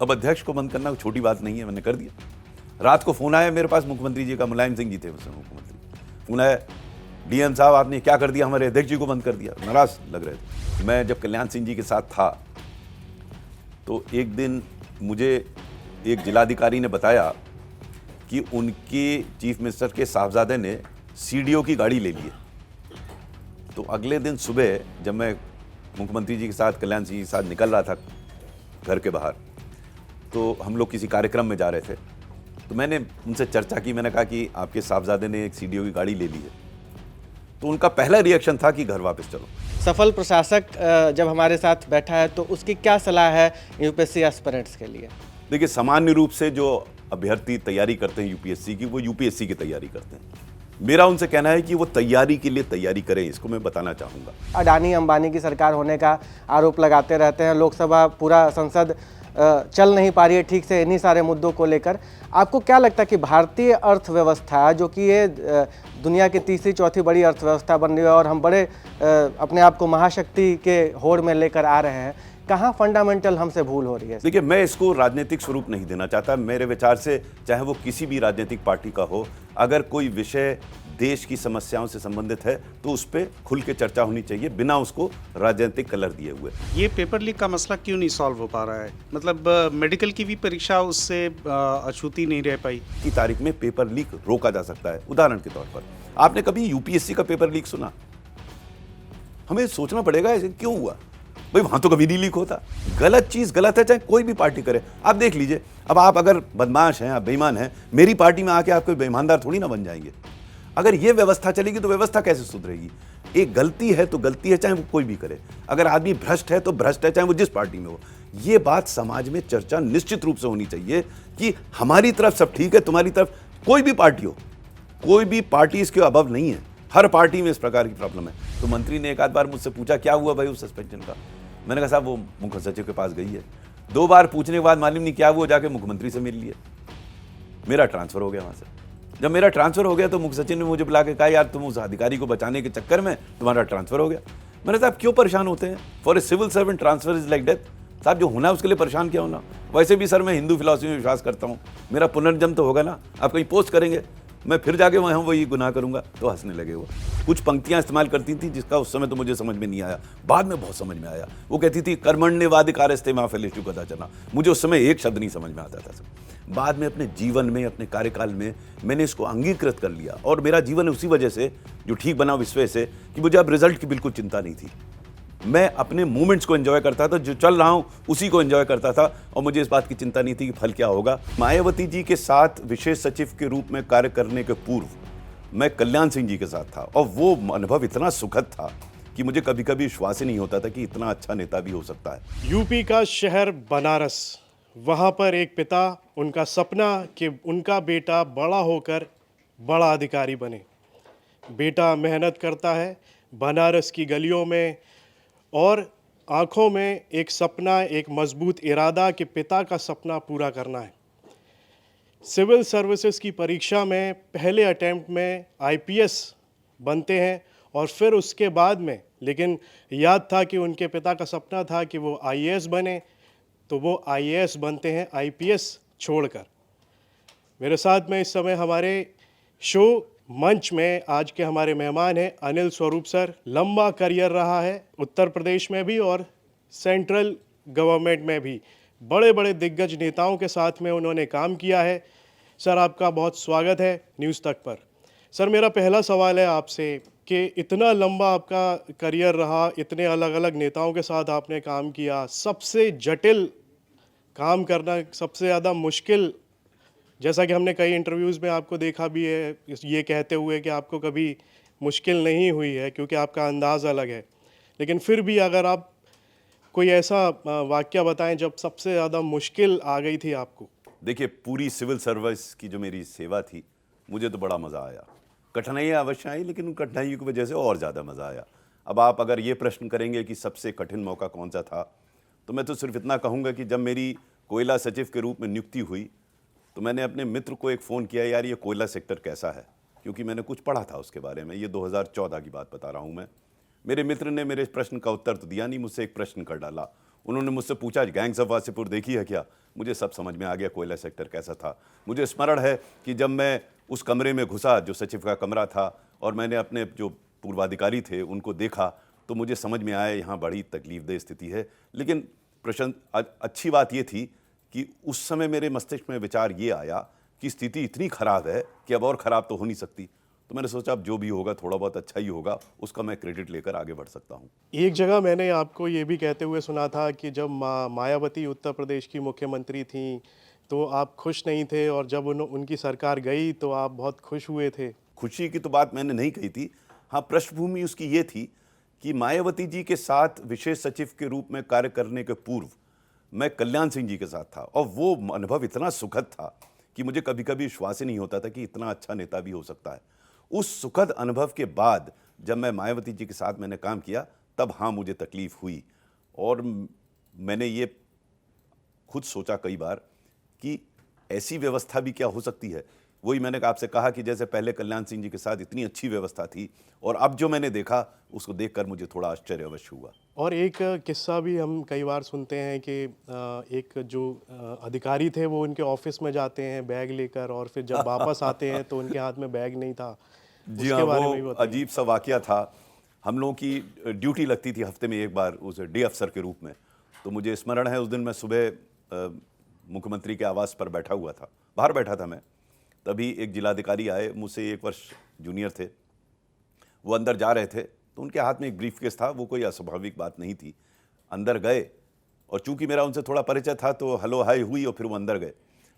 अब अध्यक्ष को बंद करना छोटी बात नहीं है, मैंने कर दिया। रात को फोन आया मेरे पास मुख्यमंत्री जी का, मुलायम सिंह जी थे उस समय मुख्यमंत्री, फोन आया, डीएम साहब आपने क्या कर दिया, हमारे अध्यक्ष जी को बंद कर दिया। नाराज लग रहे थे। मैं जब कल्याण सिंह जी के साथ था तो एक दिन मुझे एक जिलाधिकारी ने बताया कि उनके चीफ मिनिस्टर के साहबजादे ने सीडीओ की गाड़ी ले ली है। तो अगले दिन सुबह जब मैं मुख्यमंत्री जी के साथ, कल्याण सिंह जी के साथ निकल रहा था घर के बाहर, तो हम लोग किसी कार्यक्रम में जा रहे थे, तो मैंने उनसे चर्चा की। मैंने कहा कि आपके साहबजादे ने एक सीडीओ की गाड़ी ले ली है। तो उनका पहला रिएक्शन था कि घर वापस चलो। सफल प्रशासक जब हमारे साथ बैठा है तो उसकी क्या सलाह है यूपीएससी एस्पिरेंट्स के लिए? देखिए, सामान्य रूप से जो अभ्यर्थी तैयारी करते हैं यूपीएससी की, वो यूपीएससी की तैयारी करते हैं। मेरा उनसे कहना है कि वो तैयारी के लिए तैयारी करें, इसको मैं बताना चाहूँगा। अडानी अंबानी की सरकार होने का आरोप लगाते रहते हैं, लोकसभा पूरा संसद चल नहीं पा रही है ठीक से इन्हीं सारे मुद्दों को लेकर। आपको क्या लगता है कि भारतीय अर्थव्यवस्था, जो कि ये दुनिया की तीसरी चौथी बड़ी अर्थव्यवस्था बन रही है और हम बड़े अपने आप को महाशक्ति के होड़ में लेकर आ रहे हैं, कहाँ फंडामेंटल हमसे भूल हो रही है? देखिए, मैं इसको राजनीतिक स्वरूप नहीं देना चाहता। मेरे विचार से चाहे वो किसी भी राजनीतिक पार्टी का हो, अगर कोई विषय देश की समस्याओं से संबंधित है तो उस पर खुल के चर्चा होनी चाहिए, बिना उसको राजनीतिक कलर दिए हुए। ये पेपर लीक का मसला क्यों नहीं सॉल्व हो पा रहा है? मतलब मेडिकल की भी परीक्षा उससे अछूती नहीं रह पाई। की तारीख में पेपर लीक रोका जा सकता है। उदाहरण के तौर पर, आपने कभी यूपीएससी का पेपर लीक सुना? हमें सोचना पड़ेगा ऐसे क्यों हुआ। भाई वहां तो कभी नहीं लीक होता। गलत चीज गलत है, चाहे कोई भी पार्टी करे। आप देख लीजिए, अब आप अगर बदमाश हैं, आप बेईमान हैं, मेरी पार्टी में आके आप कोई बेईमानदार थोड़ी ना बन जाएंगे। अगर ये व्यवस्था चलेगी तो व्यवस्था कैसे सुधरेगी? एक गलती है तो गलती है, चाहे वो कोई भी करे। अगर आदमी भ्रष्ट है तो भ्रष्ट है, चाहे वो जिस पार्टी में हो। ये बात समाज में चर्चा निश्चित रूप से होनी चाहिए कि हमारी तरफ सब ठीक है, तुम्हारी तरफ कोई भी पार्टी हो, कोई भी पार्टी इसके अबव नहीं है। हर पार्टी में इस प्रकार की प्रॉब्लम है। तो मंत्री ने एक आध बार मुझसे पूछा क्या हुआ भाई उस सस्पेंशन का। मैंने कहा साहब वो मुख्य सचिव के पास गई है। 2 बार पूछने के बाद मालूम नहीं क्या हुआ, जाके मुख्यमंत्री से मिल लिए, मेरा ट्रांसफर हो गया वहां से। जब मेरा ट्रांसफर हो गया तो मुख्य सचिव ने मुझे बुला के कहा यार तुम उस अधिकारी को बचाने के चक्कर में तुम्हारा ट्रांसफर हो गया। मैंने कहा क्यों परेशान होते हैं? For a civil servant transfer is like death. साहब जो होना है उसके लिए परेशान क्या होना। वैसे भी सर मैं हिंदू फिलॉसफी में विश्वास करता हूँ, मेरा पुनर्जन्म तो होगा ना। आप कहीं पोस्ट करेंगे, मैं फिर जाके वहाँ वही गुनाह करूंगा। तो हंसने लगे वो। कुछ पंक्तियां इस्तेमाल करती थी जिसका उस समय तो मुझे समझ में नहीं आया, बाद में बहुत समझ में आया। वो कहती थी कर्मण्यवाधिकारस्ते मा फलेषु कदाचन। मुझे उस समय एक शब्द नहीं समझ में आता था। बाद में अपने जीवन में, अपने कार्यकाल में मैंने इसको अंगीकृत कर लिया और मेरा जीवन उसी वजह से जो ठीक बना विश्व से कि मुझे अब रिजल्ट की बिल्कुल चिंता नहीं थी। मैं अपने मोमेंट्स को एंजॉय करता था, जो चल रहा हूं उसी को एंजॉय करता था और मुझे इस बात की चिंता नहीं थी कि फल क्या होगा। मायावती जी के साथ विशेष सचिव के रूप में कार्य करने के पूर्व मैं कल्याण सिंह जी के साथ था और वो अनुभव इतना सुखद था कि मुझे कभी कभी विश्वास ही नहीं होता था कि इतना अच्छा नेता भी हो सकता है। यूपी का शहर बनारस, वहाँ पर एक पिता, उनका सपना कि उनका बेटा बड़ा होकर बड़ा अधिकारी बने। बेटा मेहनत करता है बनारस की गलियों में और आँखों में एक सपना, एक मजबूत इरादा कि पिता का सपना पूरा करना है। सिविल सर्विसेज की परीक्षा में पहले अटेम्प्ट में आईपीएस बनते हैं और फिर उसके बाद में, लेकिन याद था कि उनके पिता का सपना था कि वो आईएएस बने, तो वो आईएएस बनते हैं आईपीएस छोड़कर। मेरे साथ में इस समय हमारे शो मंच में आज के हमारे मेहमान हैं अनिल स्वरूप सर। लंबा करियर रहा है उत्तर प्रदेश में भी और सेंट्रल गवर्नमेंट में भी। बड़े बड़े दिग्गज नेताओं के साथ में उन्होंने काम किया है। सर आपका बहुत स्वागत है न्यूज़ तक पर। सर मेरा पहला सवाल है आपसे कि इतना लंबा आपका करियर रहा, इतने अलग अलग नेताओं के साथ आपने काम किया, सबसे जटिल काम करना, सबसे ज़्यादा मुश्किल, जैसा कि हमने कई इंटरव्यूज़ में आपको देखा भी है ये कहते हुए कि आपको कभी मुश्किल नहीं हुई है क्योंकि आपका अंदाज़ अलग है, लेकिन फिर भी अगर आप कोई ऐसा वाक़या बताएं जब सबसे ज़्यादा मुश्किल आ गई थी आपको। देखिए, पूरी सिविल सर्विस की जो मेरी सेवा थी, मुझे तो बड़ा मज़ा आया। कठिनाइयाँ अवश्य आई, लेकिन उन कठिनाइयों की वजह से और ज़्यादा मज़ा आया। अब आप अगर ये प्रश्न करेंगे कि सबसे कठिन मौका कौन सा था, तो मैं तो सिर्फ इतना कहूँगा कि जब मेरी कोयला सचिव के रूप में नियुक्ति हुई तो मैंने अपने मित्र को एक फ़ोन किया, यार ये कोयला सेक्टर कैसा है, क्योंकि मैंने कुछ पढ़ा था उसके बारे में। ये 2014 की बात बता रहा हूँ मैं। मेरे मित्र ने मेरे इस प्रश्न का उत्तर तो दिया नहीं, मुझसे एक प्रश्न कर डाला। उन्होंने मुझसे पूछा गैंग्स ऑफ वासेपुर देखी है क्या, मुझे सब समझ में आ गया कोयला सेक्टर कैसा था। मुझे स्मरण है कि जब मैं उस कमरे में घुसा जो सचिव का कमरा था और मैंने अपने जो पूर्वाधिकारी थे उनको देखा तो मुझे समझ में आया यहाँ बड़ी तकलीफदेह स्थिति है। लेकिन प्रश्न अच्छी बात ये थी कि उस समय मेरे मस्तिष्क में विचार ये आया कि स्थिति इतनी खराब है कि अब और ख़राब तो हो नहीं सकती। तो मैंने सोचा अब जो भी होगा थोड़ा बहुत अच्छा ही होगा, उसका मैं क्रेडिट लेकर आगे बढ़ सकता हूँ। एक जगह मैंने आपको ये भी कहते हुए सुना था कि जब मायावती उत्तर प्रदेश की मुख्यमंत्री थीं तो आप खुश नहीं थे, और जब उनकी सरकार गई तो आप बहुत खुश हुए थे। खुशी की तो बात मैंने नहीं कही थी। हाँ, पृष्ठभूमि उसकी ये थी कि मायावती जी के साथ विशेष सचिव के रूप में कार्य करने के पूर्व मैं कल्याण सिंह जी के साथ था, और वो अनुभव इतना सुखद था कि मुझे कभी कभी विश्वास ही नहीं होता था कि इतना अच्छा नेता भी हो सकता है। उस सुखद अनुभव के बाद जब मैं मायावती जी के साथ मैंने काम किया तब हाँ मुझे तकलीफ हुई, और मैंने ये खुद सोचा कई बार कि ऐसी व्यवस्था भी क्या हो सकती है। वही मैंने आपसे कहा कि जैसे पहले कल्याण सिंह जी के साथ इतनी अच्छी व्यवस्था थी और अब जो मैंने देखा उसको देखकर मुझे थोड़ा आश्चर्य अवश्य हुआ। और एक किस्सा भी हम कई बार सुनते हैं कि एक जो अधिकारी थे वो उनके ऑफिस में जाते हैं बैग लेकर, और फिर जब वापस आते हैं तो उनके हाथ में बैग नहीं था। जी हाँ, वो अजीब सा वाकया था। हम लोगों की ड्यूटी लगती थी हफ्ते में एक बार उस डे अफसर के रूप में। तो मुझे स्मरण है उस दिन मैं सुबह मुख्यमंत्री के आवास पर बैठा हुआ था, बाहर बैठा था मैं, तभी एक जिलाधिकारी आए, मुझसे 1 वर्ष जूनियर थे। वो अंदर जा रहे थे तो उनके हाथ में एक ब्रीफकेस था। वो कोई अस्वाभाविक बात नहीं थी। अंदर गए और चूंकि मेरा उनसे थोड़ा परिचय था तो हेलो हाय हुई और फिर वो अंदर गए।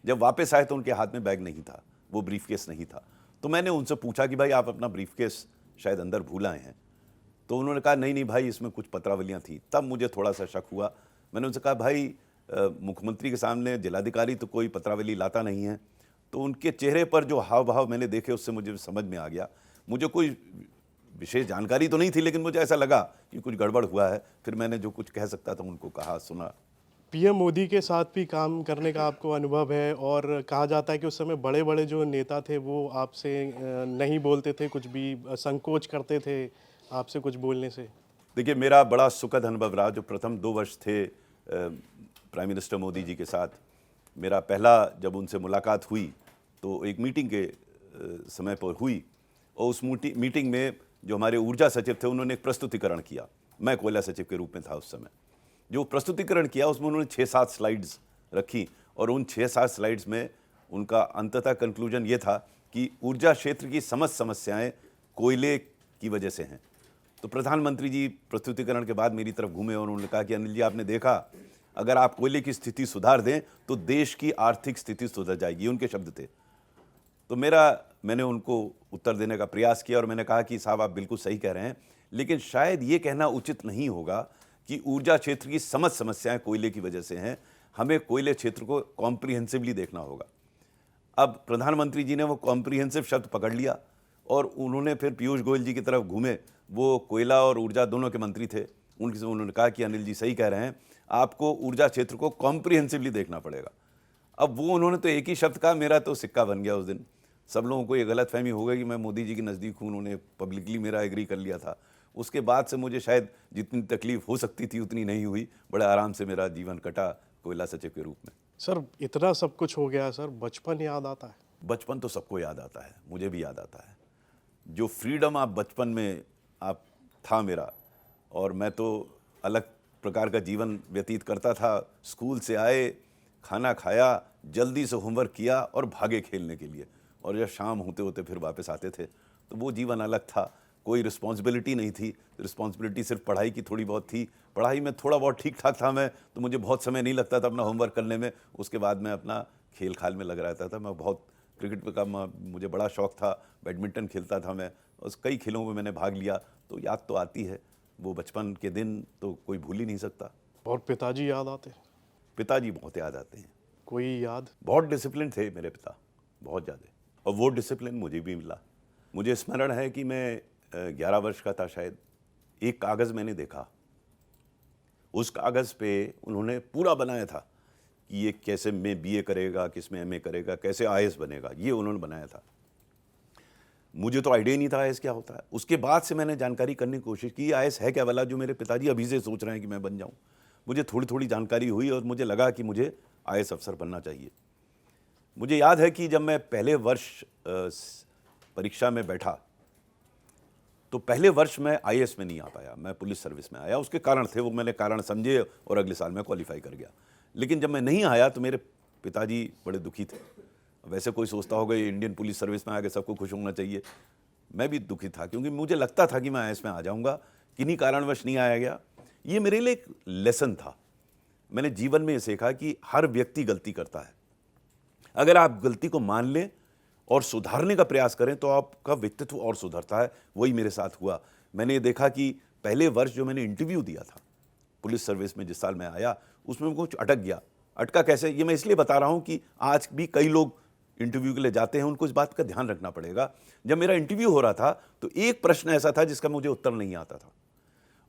जब वापस आए तो उनके हाथ में बैग नहीं था, वो ब्रीफकेस नहीं था। तो मैंने उनसे पूछा कि भाई आप अपना ब्रीफकेस शायद अंदर भूल आए हैं। तो उन्होंने कहा नहीं नहीं भाई इसमें कुछ पत्रावलियाँ थी। तब मुझे थोड़ा सा शक हुआ। मैंने उनसे कहा भाई मुख्यमंत्री के सामने जिलाधिकारी तो कोई पत्रावली लाता नहीं है। तो उनके चेहरे पर जो हाव भाव मैंने देखे उससे मुझे समझ में आ गया। मुझे कोई विशेष जानकारी तो नहीं थी लेकिन मुझे ऐसा लगा कि कुछ गड़बड़ हुआ है। फिर मैंने जो कुछ कह सकता था उनको कहा, सुना। पीएम मोदी के साथ भी काम करने का आपको अनुभव है, और कहा जाता है कि उस समय बड़े बड़े जो नेता थे वो आपसे नहीं बोलते थे, कुछ भी संकोच करते थे आपसे कुछ बोलने से। देखिए मेरा बड़ा सुखद अनुभव रहा जो प्रथम 2 वर्ष थे प्राइम मिनिस्टर मोदी जी के साथ। मेरा पहला जब उनसे मुलाकात हुई तो एक मीटिंग के समय पर हुई, और उस मीटिंग में जो हमारे ऊर्जा सचिव थे उन्होंने एक प्रस्तुतिकरण किया। मैं कोयला सचिव के रूप में था उस समय। जो प्रस्तुतिकरण किया उसमें उन्होंने 6-7 स्लाइड्स रखी, और उन 6-7 स्लाइड्स में उनका अंततः कंक्लूजन ये था कि ऊर्जा क्षेत्र की समस्त समस्याएं कोयले की वजह से हैं। तो प्रधानमंत्री जी प्रस्तुतिकरण के बाद मेरी तरफ घूमे और उन्होंने कहा कि अनिल जी आपने देखा, अगर आप कोयले की स्थिति सुधार दें तो देश की आर्थिक स्थिति सुधर जाएगी। उनके शब्द थे। तो मैंने उनको उत्तर देने का प्रयास किया और मैंने कहा कि साहब आप बिल्कुल सही कह रहे हैं, लेकिन शायद ये कहना उचित नहीं होगा कि ऊर्जा क्षेत्र की समस्त समस्याएं कोयले की वजह से हैं। हमें कोयले क्षेत्र को कॉम्प्रिहेंसिवली देखना होगा। अब प्रधानमंत्री जी ने वो कॉम्प्रिहेंसिव शब्द पकड़ लिया और उन्होंने फिर पीयूष गोयल जी की तरफ घूमे। वो कोयला और ऊर्जा दोनों के मंत्री थे। उन्होंने कहा कि अनिल जी सही कह रहे हैं, आपको ऊर्जा क्षेत्र को कॉम्प्रिहेंसिवली देखना पड़ेगा। अब वो उन्होंने तो एक ही शब्द कहा, मेरा तो सिक्का बन गया उस दिन। सब लोगों को ये गलतफहमी हो गई कि मैं मोदी जी के नज़दीक हूँ। उन्होंने पब्लिकली मेरा एग्री कर लिया था। उसके बाद से मुझे शायद जितनी तकलीफ हो सकती थी उतनी नहीं हुई। बड़े आराम से मेरा जीवन कटा कोयला सचिव के रूप में। सर इतना सब कुछ हो गया सर, बचपन याद आता है? बचपन तो सबको याद आता है, मुझे भी याद आता है। जो फ्रीडम आप बचपन में आप था मेरा, और मैं तो अलग प्रकार का जीवन व्यतीत करता था। स्कूल से आए, खाना खाया, जल्दी से होमवर्क किया और भागे खेलने के लिए, और जब शाम होते होते फिर वापस आते थे। तो वो जीवन अलग था। कोई रिस्पॉन्सिबिलिटी नहीं थी। रिस्पॉन्सिबिलिटी सिर्फ पढ़ाई की थोड़ी बहुत थी। पढ़ाई में थोड़ा बहुत ठीक ठाक था मैं, तो मुझे बहुत समय नहीं लगता था अपना होमवर्क करने में। उसके बाद मैं अपना खेल खाल में लग रहता था। मैं बहुत क्रिकेट का मुझे बड़ा शौक़ था। बैडमिंटन खेलता था मैं, और कई खेलों में मैंने भाग लिया। तो याद तो आती है, वो बचपन के दिन तो कोई भूल ही नहीं सकता। और पिताजी याद आते हैं? पिताजी बहुत याद आते हैं। कोई याद? बहुत डिसिप्लिन थे मेरे पिता, बहुत ज़्यादा, और वो डिसिप्लिन मुझे भी मिला। मुझे स्मरण है कि मैं 11 वर्ष का था शायद। एक कागज़ मैंने देखा, उस कागज़ पे उन्होंने पूरा बनाया था कि ये कैसे में BA करेगा, किस में MA करेगा, कैसे IAS बनेगा, ये उन्होंने बनाया था। मुझे तो आइडिया ही नहीं था IAS क्या होता है। उसके बाद से मैंने जानकारी करने की कोशिश की IAS है क्या वाला, जो मेरे पिताजी अभी से सोच रहे हैं कि मैं बन जाऊं। मुझे थोड़ी थोड़ी जानकारी हुई और मुझे लगा कि मुझे IAS अफसर बनना चाहिए। मुझे याद है कि जब मैं पहले वर्ष परीक्षा में बैठा तो पहले वर्ष में IAS में नहीं आ पाया, मैं पुलिस सर्विस में आया। उसके कारण थे, वो मैंने कारण समझे और अगले साल मैं क्वालिफाई कर गया। लेकिन जब मैं नहीं आया तो मेरे पिताजी बड़े दुखी थे। वैसे कोई सोचता होगा ये इंडियन पुलिस सर्विस में आके सबको खुश होना चाहिए, मैं भी दुखी था क्योंकि मुझे लगता था कि मैं IAS में आ जाऊंगा। किन्हीं कारणवश नहीं आया गया। ये मेरे लिए एक लेसन था। मैंने जीवन में ये सीखा कि हर व्यक्ति गलती करता है। अगर आप गलती को मान लें और सुधारने का प्रयास करें तो आपका व्यक्तित्व और सुधरता है। वही मेरे साथ हुआ। मैंने ये देखा कि पहले वर्ष जो मैंने इंटरव्यू दिया था पुलिस सर्विस में, जिस साल मैं आया, उसमें कुछ अटक गया। अटका कैसे, ये मैं इसलिए बता रहा हूं कि आज भी कई लोग इंटरव्यू के लिए जाते हैं, उनको इस बात का ध्यान रखना पड़ेगा। जब मेरा इंटरव्यू हो रहा था तो एक प्रश्न ऐसा था जिसका मुझे उत्तर नहीं आता था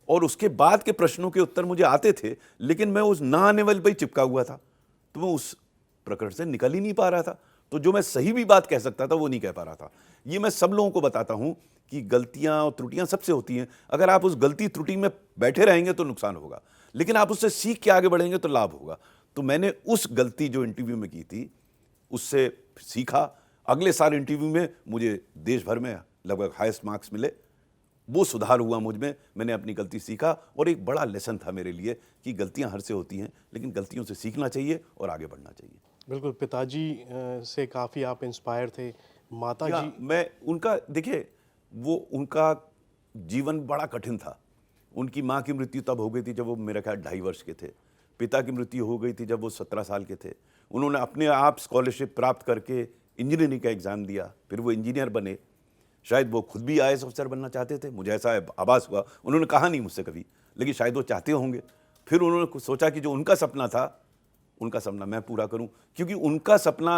और उसके बाद के प्रश्नों के उत्तर मुझे आते थे, लेकिन मैं उस ना आने वाले पर ही चिपका हुआ था, तो मैं उस प्रकरण से निकल ही नहीं पा रहा था। तो जो मैं सही भी बात कह सकता था वो नहीं कह पा रहा था। ये मैं सब लोगों को बताता हूं कि गलतियां और त्रुटियां सबसे होती हैं। अगर आप उस गलती त्रुटि में बैठे रहेंगे तो नुकसान होगा, लेकिन आप उससे सीख के आगे बढ़ेंगे तो लाभ होगा। तो मैंने उस गलती जो इंटरव्यू में की थी उससे सीखा। अगले साल इंटरव्यू में मुझे देश भर में लगभग हाईएस्ट मार्क्स मिले। वो सुधार हुआ मुझ में, मैंने अपनी गलती सीखा और एक बड़ा लेसन था मेरे लिए कि गलतियां हर से होती हैं, लेकिन गलतियों से सीखना चाहिए और आगे बढ़ना चाहिए। बिल्कुल, पिताजी से काफ़ी आप इंस्पायर थे। माता जी, मैं उनका, देखिए वो उनका जीवन बड़ा कठिन था। उनकी माँ की मृत्यु तब हो गई थी जब वो मेरे ख्याल 2.5 वर्ष के थे। पिता की मृत्यु हो गई थी जब वो 17 साल के थे। उन्होंने अपने आप स्कॉलरशिप प्राप्त करके इंजीनियरिंग का एग्ज़ाम दिया, फिर वो इंजीनियर बने। शायद वो खुद भी IAS अफसर बनना चाहते थे, मुझे ऐसा आभास हुआ। उन्होंने कहा नहीं मुझसे कभी, लेकिन शायद वो चाहते होंगे। फिर उन्होंने सोचा कि जो उनका सपना था, उनका सपना मैं पूरा करूं, क्योंकि उनका सपना,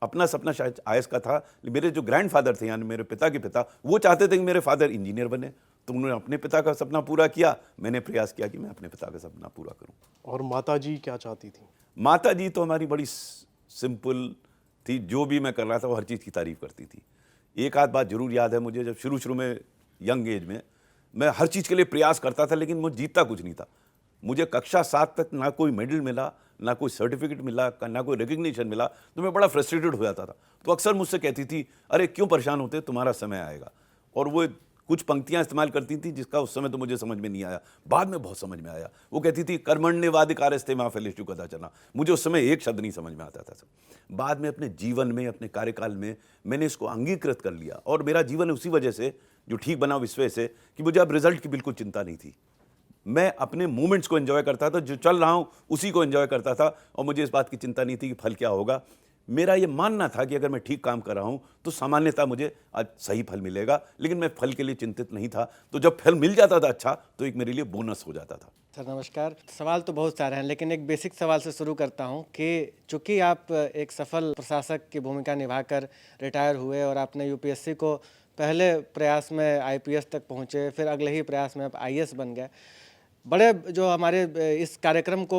अपना सपना शायद IAS का था। मेरे जो ग्रैंडफादर थे, यानी मेरे पिता के पिता, वो चाहते थे कि मेरे फादर इंजीनियर बने, तो उन्होंने अपने पिता का सपना पूरा किया। मैंने प्रयास किया कि मैं अपने पिता का सपना पूरा करूं। और माता जी क्या चाहती थी? माता जी तो हमारी बड़ी सिंपल थी। जो भी मैं कर रहा था वो हर चीज़ की तारीफ करती थी। एक आध बात जरूर याद है मुझे, जब शुरू में यंग एज में मैं हर चीज़ के लिए प्रयास करता था, लेकिन मुझे जीतता कुछ नहीं था। मुझे कक्षा 7 तक ना कोई मेडल मिला, ना कोई सर्टिफिकेट मिला, ना कोई रिकग्निशन मिला, तो मैं बड़ा फ्रस्ट्रेटेड हो जाता था। तो अक्सर मुझसे कहती थी, अरे क्यों परेशान होते, तुम्हारा समय आएगा। और वो कुछ पंक्तियां इस्तेमाल करती थी जिसका उस समय तो मुझे समझ में नहीं आया, बाद में बहुत समझ में आया। वो कहती थी कर्मण्यवाधिकारस्ते मा फलेषु कदाचन। मुझे उस समय एक शब्द नहीं समझ में आता था। बाद में अपने जीवन में, अपने कार्यकाल में मैंने इसको अंगीकृत कर लिया और मेरा जीवन उसी वजह से जो ठीक बना विश्व से कि मुझे अब रिजल्ट की बिल्कुल चिंता नहीं थी। मैं अपने मोमेंट्स को एंजॉय करता था, जो चल रहा हूँ उसी को एंजॉय करता था और मुझे इस बात की चिंता नहीं थी कि फल क्या होगा। मेरा ये मानना था कि अगर मैं ठीक काम कर रहा हूँ तो सामान्यतः मुझे आज सही फल मिलेगा, लेकिन मैं फल के लिए चिंतित नहीं था। तो जब फल मिल जाता था अच्छा, तो एक मेरे लिए बोनस हो जाता था। सर नमस्कार। सवाल तो बहुत सारे हैं, लेकिन एक बेसिक सवाल से शुरू करता हूं कि चूंकि आप एक सफल प्रशासक की भूमिका निभाकर रिटायर हुए और आपने यूपीएससी को पहले प्रयास में IPS तक पहुंचे, फिर अगले ही प्रयास में आप IAS बन गए। बड़े जो हमारे इस कार्यक्रम को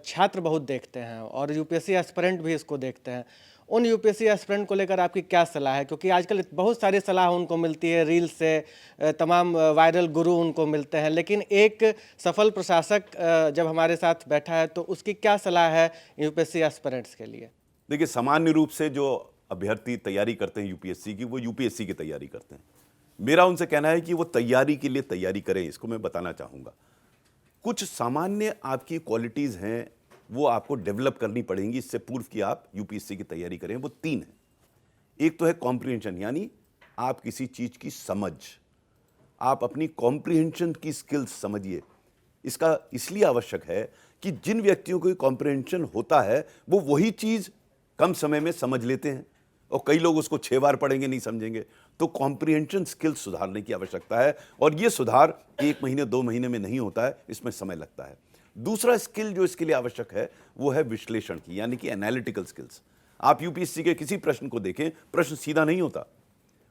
छात्र बहुत देखते हैं और यूपीएससी एस्पिरेंट भी इसको देखते हैं। उन यूपीएससी एस्पिरेंट को लेकर आपकी क्या सलाह है? क्योंकि आजकल बहुत सारी सलाह उनको मिलती है, रील से तमाम वायरल गुरु उनको मिलते हैं, लेकिन एक सफल प्रशासक जब हमारे साथ बैठा है तो उसकी क्या सलाह है यूपीएससी एस्पिरेंट्स के लिए? देखिए, सामान्य रूप से जो अभ्यर्थी तैयारी करते हैं यूपीएससी की, वो यूपीएससी की तैयारी करते हैं। मेरा उनसे कहना है कि वो तैयारी के लिए तैयारी करें। इसको मैं बताना चाहूँगा, कुछ सामान्य आपकी क्वालिटीज़ हैं वो आपको डेवलप करनी पड़ेंगी इससे पूर्व कि आप यूपीएससी की तैयारी करें। वो 3 हैं। एक तो है कॉम्प्रिहेंशन, यानी आप किसी चीज़ की समझ, आप अपनी कॉम्प्रिहेंशन की स्किल्स समझिए। इसका इसलिए आवश्यक है कि जिन व्यक्तियों को कॉम्प्रिहेंशन होता है वो वही चीज़ कम समय में समझ लेते हैं और कई लोग उसको 6 बार पढ़ेंगे नहीं समझेंगे। तो कॉम्प्रिहेंशन स्किल्स सुधारने की आवश्यकता है और ये सुधार 1 महीने 2 महीने में नहीं होता है, इसमें समय लगता है। दूसरा स्किल जो इसके लिए आवश्यक है वो है विश्लेषण की, यानी कि एनालिटिकल स्किल्स। आप यूपीएससी के किसी प्रश्न को देखें, प्रश्न सीधा नहीं होता,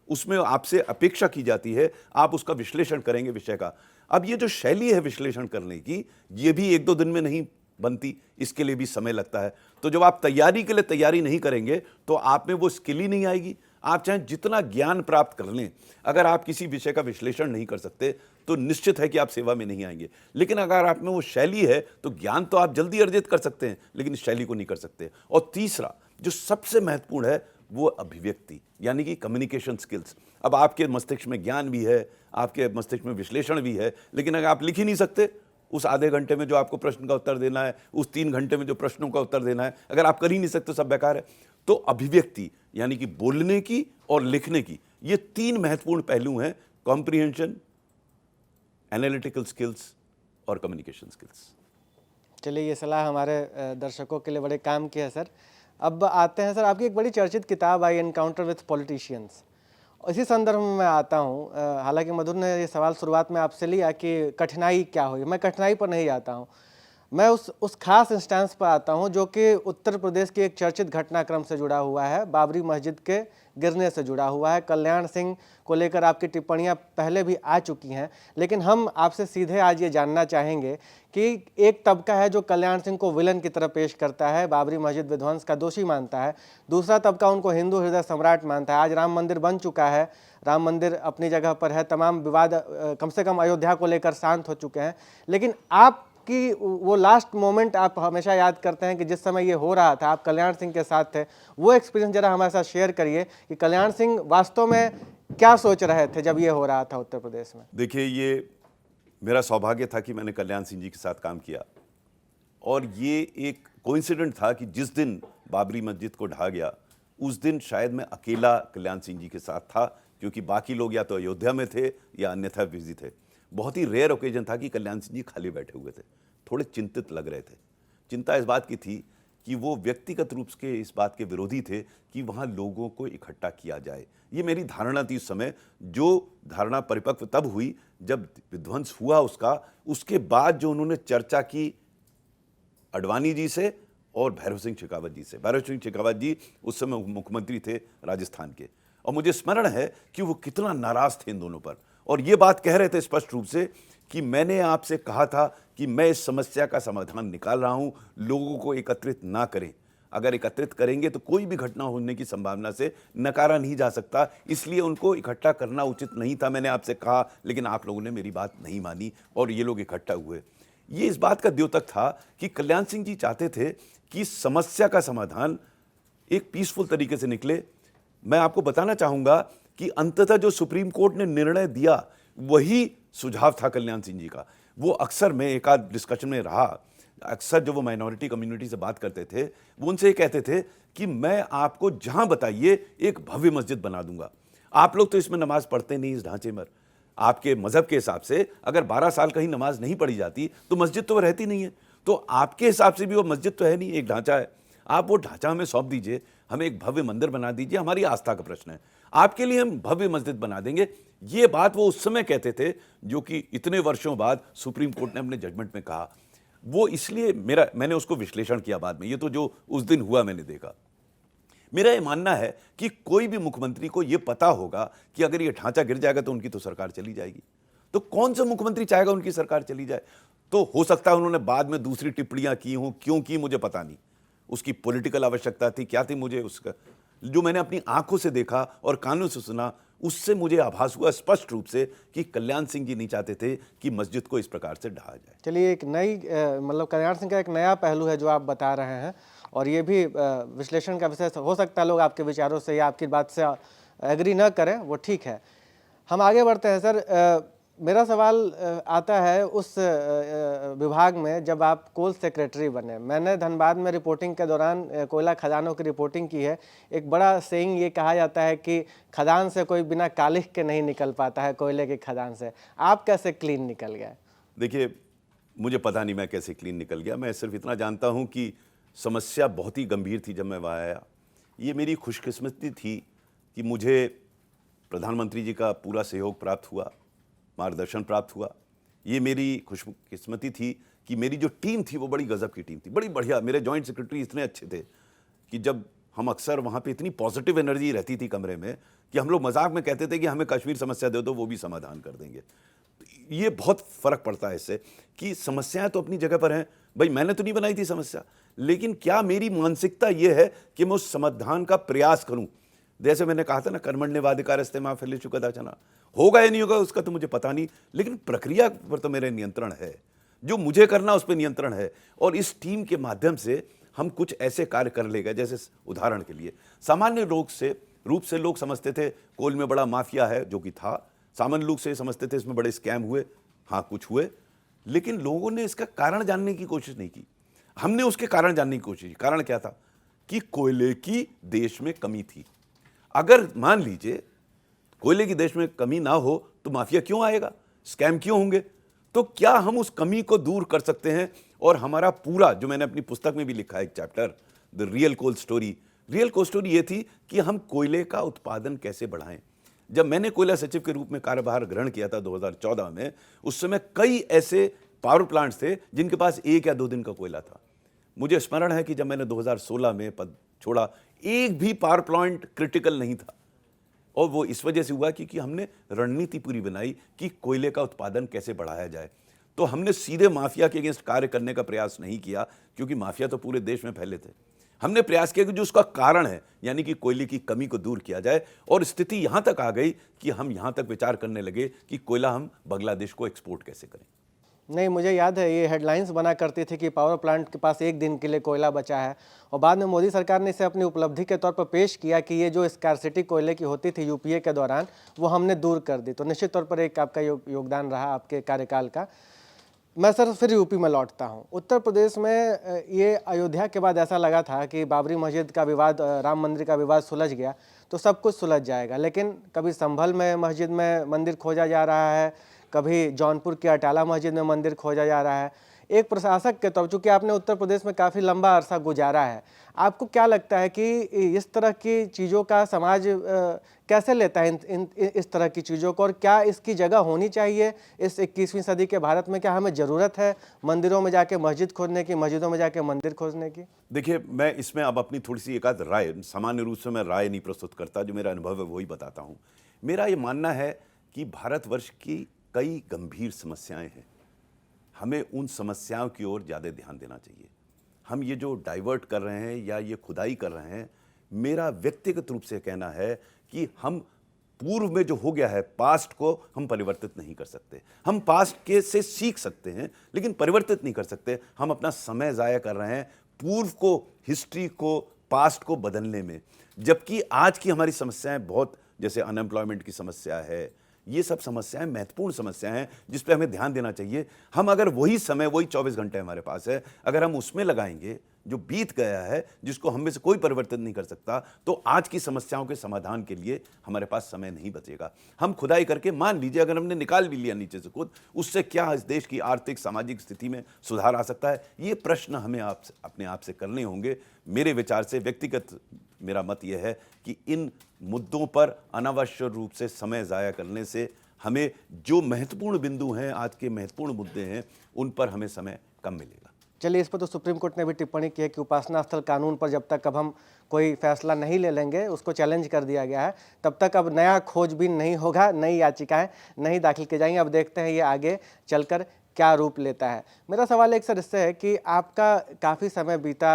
उसमें आपसे अपेक्षा की जाती है आप उसका विश्लेषण करेंगे विषय का। अब ये जो शैली है विश्लेषण करने की, ये भी 1-2 दिन में नहीं बनती, इसके लिए भी समय लगता है। तो जब आप तैयारी के लिए तैयारी नहीं करेंगे तो आप में वो स्किल ही नहीं आएगी। आप चाहे जितना ज्ञान प्राप्त कर लें, अगर आप किसी विषय का विश्लेषण नहीं कर सकते तो निश्चित है कि आप सेवा में नहीं आएंगे। लेकिन अगर आप में वो शैली है तो ज्ञान तो आप जल्दी अर्जित कर सकते हैं, लेकिन इस शैली को नहीं कर सकते। और तीसरा जो सबसे महत्वपूर्ण है वो अभिव्यक्ति, यानी कि कम्युनिकेशन स्किल्स। अब आपके मस्तिष्क में ज्ञान भी है, आपके मस्तिष्क में विश्लेषण भी है, लेकिन अगर आप लिख ही नहीं सकते, उस आधे घंटे में जो आपको प्रश्न का उत्तर देना है, उस 3 घंटे में जो प्रश्नों का उत्तर देना है, अगर आप कर ही नहीं सकते तो सब बेकार है। तो अभिव्यक्ति यानी कि बोलने की और लिखने की, ये 3 महत्वपूर्ण पहलू हैं, कॉम्प्रिहेंशन, एनालिटिकल स्किल्स और कम्युनिकेशन स्किल्स। चलिए, ये सलाह हमारे दर्शकों के लिए बड़े काम की है सर। अब आते हैं सर, आपकी एक बड़ी चर्चित किताब आई, एनकाउंटर विथ पॉलिटिशियंस। इसी संदर्भ में मैं आता हूँ। हालांकि मधुर ने ये सवाल शुरुआत में आपसे लिया कि कठिनाई क्या हुई। मैं कठिनाई पर नहीं आता हूँ, मैं उस खास इंस्टेंस पर आता हूँ जो कि उत्तर प्रदेश की एक चर्चित घटनाक्रम से जुड़ा हुआ है, बाबरी मस्जिद के गिरने से जुड़ा हुआ है। कल्याण सिंह को लेकर आपकी टिप्पणियां पहले भी आ चुकी हैं, लेकिन हम आपसे सीधे आज ये जानना चाहेंगे कि एक तबका है जो कल्याण सिंह को विलन की तरह पेश करता है, बाबरी मस्जिद विध्वंस का दोषी मानता है। दूसरा तबका उनको हिंदू हृदय सम्राट मानता है। आज राम मंदिर बन चुका है, राम मंदिर अपनी जगह पर है, तमाम विवाद कम से कम अयोध्या को लेकर शांत हो चुके हैं। लेकिन आप कि वो लास्ट मोमेंट आप हमेशा याद करते हैं कि जिस समय ये हो रहा था आप कल्याण सिंह के साथ थे, वो एक्सपीरियंस जरा हमारे साथ शेयर करिए कि कल्याण सिंह वास्तव में क्या सोच रहे थे जब ये हो रहा था उत्तर प्रदेश में। देखिए, ये मेरा सौभाग्य था कि मैंने कल्याण सिंह जी के साथ काम किया, और ये एक कोइंसिडेंट था कि जिस दिन बाबरी मस्जिद को ढहा गया उस दिन शायद मैं अकेला कल्याण सिंह जी के साथ था, क्योंकि बाकी लोग या तो अयोध्या में थे या अन्यथा बिजी थे। बहुत ही रेयर ओकेजन था कि कल्याण सिंह जी खाली बैठे हुए थे, थोड़े चिंतित लग रहे थे। चिंता इस बात की थी कि वो व्यक्तिगत रूप से इस बात के विरोधी थे कि वहाँ लोगों को इकट्ठा किया जाए। ये मेरी धारणा थी उस समय, जो धारणा परिपक्व तब हुई जब विध्वंस हुआ उसके बाद जो उन्होंने चर्चा की अडवाणी जी से और भैरव सिंह शेखावत जी से। भैरव सिंह शेखावत जी उस समय मुख्यमंत्री थे राजस्थान के, और मुझे स्मरण है कि वो कितना नाराज थे इन दोनों पर, और ये बात कह रहे थे स्पष्ट रूप से कि मैंने आपसे कहा था कि मैं इस समस्या का समाधान निकाल रहा हूं, लोगों को एकत्रित ना करें। अगर एकत्रित करेंगे तो कोई भी घटना होने की संभावना से नकारा नहीं जा सकता, इसलिए उनको इकट्ठा करना उचित नहीं था, मैंने आपसे कहा। लेकिन आप लोगों ने मेरी बात नहीं मानी और ये लोग इकट्ठा हुए। ये इस बात का द्योतक था कि कल्याण सिंह जी चाहते थे कि समस्या का समाधान एक पीसफुल तरीके से निकले। मैं आपको बताना चाहूंगा कि अंततः जो सुप्रीम कोर्ट ने निर्णय दिया वही सुझाव था कल्याण सिंह जी का। वो अक्सर, मैं एक आध डिस्कशन में रहा, अक्सर जो वो माइनॉरिटी कम्युनिटी से बात करते थे वो उनसे ये कहते थे कि मैं आपको जहां बताइए एक भव्य मस्जिद बना दूंगा। आप लोग तो इसमें नमाज पढ़ते नहीं, इस ढांचे में आपके मजहब के हिसाब से अगर 12 साल कहीं नमाज नहीं पढ़ी जाती तो मस्जिद तो वो रहती नहीं है, तो आपके हिसाब से भी वो मस्जिद तो है नहीं, एक ढांचा है। आप वो ढांचा हमें सौंप दीजिए, हमें एक भव्य मंदिर बना दीजिए, हमारी आस्था का प्रश्न है, आपके लिए हम भव्य मस्जिद बना देंगे। ये बात वो उस समय कहते थे, जो कि इतने वर्षों बाद सुप्रीम कोर्ट ने अपने जजमेंट में कहा। वो इसलिए मैंने उसको विश्लेषण किया बाद में, ये तो जो उस दिन हुआ मैंने देखा। मेरा ये मानना है कि कोई भी मुख्यमंत्री को ये पता होगा कि अगर ये ढांचा गिर जाएगा तो उनकी तो सरकार चली जाएगी। तो कौन सा मुख्यमंत्री चाहेगा उनकी सरकार चली जाए? तो हो सकता है उन्होंने बाद में दूसरी टिप्पणियां की हों, क्यों की मुझे पता नहीं, उसकी पॉलिटिकल आवश्यकता थी, क्या थी, मुझे उसका जो मैंने अपनी आंखों से देखा और कानों से सुना उससे मुझे आभास हुआ स्पष्ट रूप से कि कल्याण सिंह जी नहीं चाहते थे कि मस्जिद को इस प्रकार से ढहा जाए। चलिए, एक नई मतलब कल्याण सिंह का एक नया पहलू है जो आप बता रहे हैं, और ये भी विश्लेषण का विषय हो सकता है। लोग आपके विचारों से या आपकी बात से एग्री न करें, वो ठीक है। हम आगे बढ़ते हैं सर। मेरा सवाल आता है उस विभाग में जब आप कोल सेक्रेटरी बने। मैंने धनबाद में रिपोर्टिंग के दौरान कोयला खदानों की रिपोर्टिंग की है। एक बड़ा सेइंग ये कहा जाता है कि खदान से कोई बिना कालिख के नहीं निकल पाता है, कोयले की खदान से। आप कैसे क्लीन निकल गए? देखिए, मुझे पता नहीं मैं कैसे क्लीन निकल गया। मैं सिर्फ इतना जानता हूं कि समस्या बहुत ही गंभीर थी जब मैं वहाँ आया। ये मेरी खुशकिस्मती थी कि मुझे प्रधानमंत्री जी का पूरा सहयोग प्राप्त हुआ, मार्गदर्शन प्राप्त हुआ। ये मेरी खुशकिस्मती थी कि मेरी जो टीम थी वो बड़ी गजब की टीम थी, बड़ी बढ़िया। मेरे जॉइंट सेक्रेटरी इतने अच्छे थे कि जब हम अक्सर वहाँ पे इतनी पॉजिटिव एनर्जी रहती थी कमरे में कि हम लोग मजाक में कहते थे कि हमें कश्मीर समस्या दे दो, वो भी समाधान कर देंगे। ये बहुत फ़र्क पड़ता है इससे कि समस्याएं तो अपनी जगह पर हैं। भाई, मैंने तो नहीं बनाई थी समस्या, लेकिन क्या मेरी मानसिकता ये है कि मैं उस समाधान का प्रयास करूं। जैसे मैंने कहा था ना, कर्मण्येवाधिकारस्ते मा फलेषु कदाचन, होगा या नहीं होगा उसका तो मुझे पता नहीं, लेकिन प्रक्रिया पर तो मेरे नियंत्रण है, जो मुझे करना उस पर नियंत्रण है। और इस टीम के माध्यम से हम कुछ ऐसे कार्य कर लेगा, जैसे उदाहरण के लिए सामान्य रूप से लोग समझते थे कोल में बड़ा माफिया है, जो कि था, सामान्य लोग से समझते थे इसमें बड़े स्कैम हुए, हाँ कुछ हुए, लेकिन लोगों ने इसका कारण जानने की कोशिश नहीं की। हमने उसके कारण जानने की कोशिश की। कारण क्या था कि कोयले की देश में कमी थी। अगर मान लीजिए कोयले की देश में कमी ना हो तो माफिया क्यों आएगा, स्कैम क्यों होंगे? तो क्या हम उस कमी को दूर कर सकते हैं? और हमारा पूरा, जो मैंने अपनी पुस्तक में भी लिखा है एक chapter, the real coal story ये थी कि हम कोयले का उत्पादन कैसे बढ़ाएं। जब मैंने कोयला सचिव के रूप में कार्यभार ग्रहण किया था 2014 में, उस समय कई ऐसे पावर प्लांट्स थे जिनके पास 1 या 2 दिन का कोयला था। मुझे स्मरण है कि जब मैंने 2016 में पद छोड़ा, एक भी पावर प्लांट क्रिटिकल नहीं था। और वो इस वजह से हुआ क्योंकि हमने रणनीति पूरी बनाई कि कोयले का उत्पादन कैसे बढ़ाया जाए। तो हमने सीधे माफिया के अगेंस्ट कार्य करने का प्रयास नहीं किया, क्योंकि माफिया तो पूरे देश में फैले थे। हमने प्रयास किया कि जो उसका कारण है, यानी कि कोयले की कमी को दूर किया जाए। और स्थिति यहां तक आ गई कि हम यहां तक विचार करने लगे कि कोयला हम बांग्लादेश को एक्सपोर्ट कैसे करें। नहीं, मुझे याद है ये हेडलाइंस बना करती थी कि पावर प्लांट के पास 1 दिन के लिए कोयला बचा है, और बाद में मोदी सरकार ने इसे अपनी उपलब्धि के तौर पर पेश किया कि ये जो स्कार्सिटी कोयले की होती थी यूपीए के दौरान, वो हमने दूर कर दी। तो निश्चित तौर पर एक आपका योगदान रहा आपके कार्यकाल का। मैं सर फिर यूपी में लौटता हूँ। उत्तर प्रदेश में ये अयोध्या के बाद ऐसा लगा था कि बाबरी मस्जिद का विवाद, राम मंदिर का विवाद सुलझ गया तो सब कुछ सुलझ जाएगा, लेकिन कभी संभल में मस्जिद में मंदिर खोजा जा रहा है, कभी जौनपुर की अटाला मस्जिद में मंदिर खोजा जा रहा है। एक प्रशासक के तौर, चूँकि आपने उत्तर प्रदेश में काफ़ी लंबा अरसा गुजारा है, आपको क्या लगता है कि इस तरह की चीज़ों का समाज कैसे लेता है इस तरह की चीज़ों को, और क्या इसकी जगह होनी चाहिए इस 21वीं सदी के भारत में? क्या हमें ज़रूरत है मंदिरों में जाके मस्जिद खोजने की, मस्जिदों में जाके मंदिर खोजने की? देखिए, मैं इसमें अब अपनी थोड़ी सी एक आध राय, सामान्य रूप से मैं राय नहीं प्रस्तुत करता, जो मेरा अनुभव है वही बताता हूँ। मेरा ये मानना है कि भारतवर्ष की कई गंभीर समस्याएं हैं, हमें उन समस्याओं की ओर ज़्यादा ध्यान देना चाहिए। हम ये जो डाइवर्ट कर रहे हैं या ये खुदाई कर रहे हैं, मेरा व्यक्तिगत रूप से कहना है कि हम पूर्व में जो हो गया है, पास्ट को हम परिवर्तित नहीं कर सकते। हम पास्ट के से सीख सकते हैं, लेकिन परिवर्तित नहीं कर सकते। हम अपना समय ज़ाया कर रहे हैं पूर्व को, हिस्ट्री को, पास्ट को बदलने में। जबकि आज की हमारी समस्याएं बहुत, जैसे अनएम्प्लॉयमेंट की समस्या है, ये सब समस्याएं महत्वपूर्ण समस्याएं हैं जिस पे हमें ध्यान देना चाहिए। हम अगर वही समय, वही 24 घंटे हमारे पास है, अगर हम उसमें लगाएंगे जो बीत गया है, जिसको हम में से कोई परिवर्तन नहीं कर सकता, तो आज की समस्याओं के समाधान के लिए हमारे पास समय नहीं बचेगा। हम खुदाई करके, मान लीजिए अगर हमने निकाल भी लिया नीचे से खुद, उससे क्या इस देश की आर्थिक सामाजिक स्थिति में सुधार आ सकता है? ये प्रश्न हमें अपने आप से करने होंगे। मेरे विचार से, व्यक्तिगत मेरा मत यह है कि इन मुद्दों पर अनावश्यक रूप से समय ज़ाया करने से हमें जो महत्वपूर्ण बिंदु हैं, आज के महत्वपूर्ण मुद्दे हैं, उन पर हमें समय कम मिलेगा। चलिए, इस पर तो सुप्रीम कोर्ट ने भी टिप्पणी की है कि उपासना स्थल कानून पर जब तक अब हम कोई फैसला नहीं ले लेंगे, उसको चैलेंज कर दिया गया है, तब तक अब नया खोजबीन नहीं होगा, नई याचिकाएं नहीं दाखिल की जाएंगी। अब देखते हैं ये आगे चलकर क्या रूप लेता है। मेरा सवाल एक सर इससे है कि आपका काफ़ी समय बीता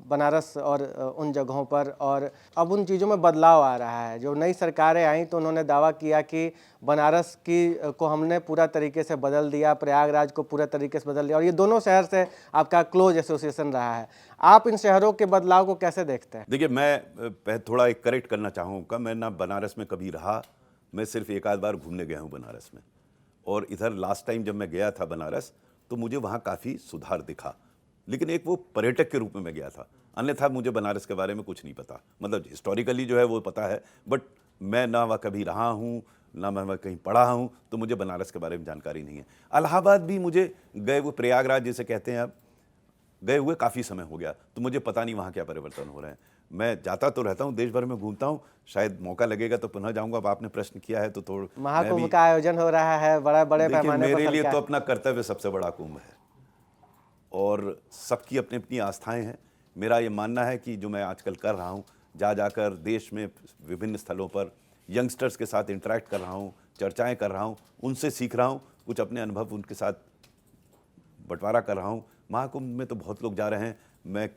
बनारस और उन जगहों पर, और अब उन चीज़ों में बदलाव आ रहा है। जो नई सरकारें आई तो उन्होंने दावा किया कि बनारस को हमने पूरा तरीके से बदल दिया, प्रयागराज को पूरा तरीके से बदल दिया, और ये दोनों शहर से आपका क्लोज एसोसिएशन रहा है। आप इन शहरों के बदलाव को कैसे देखते हैं? देखिए, मैं थोड़ा एक करेक्ट करना चाहूँगा। मैं ना बनारस में कभी रहा, मैं सिर्फ एक आध बार घूमने गया हूँ बनारस में। और इधर लास्ट टाइम जब मैं गया था बनारस, तो मुझे वहाँ काफ़ी सुधार दिखा, लेकिन एक वो पर्यटक के रूप में मैं गया था। अन्यथा मुझे बनारस के बारे में कुछ नहीं पता, मतलब हिस्टोरिकली जो है वो पता है, बट मैं ना वहाँ कभी रहा हूँ, ना मैं वहाँ कहीं पढ़ा हूँ, तो मुझे बनारस के बारे में जानकारी नहीं है। इलाहाबाद भी मुझे गए हुए, प्रयागराज जिसे कहते हैं, अब गए हुए काफ़ी समय हो गया, तो मुझे पता नहीं वहाँ क्या परिवर्तन हो रहे हैं। मैं जाता तो रहता हूँ, देश भर में घूमता हूँ, शायद मौका लगेगा तो पुनः जाऊँगा। अब आपने प्रश्न किया है तो थोड़ा, महाकुंभ का आयोजन हो रहा है बड़े पैमाने पर। मेरे लिए तो अपना कर्तव्य सबसे बड़ा कुंभ है, और सबकी अपनी अपनी आस्थाएं हैं। मेरा ये मानना है कि जो मैं आजकल कर रहा हूँ, जाकर देश में विभिन्न स्थलों पर यंगस्टर्स के साथ इंटरेक्ट कर रहा हूँ, चर्चाएं कर रहा हूँ, उनसे सीख रहा हूँ, कुछ अपने अनुभव उनके साथ बंटवारा कर रहा हूँ। महाकुंभ में तो बहुत लोग जा रहे हैं, मैं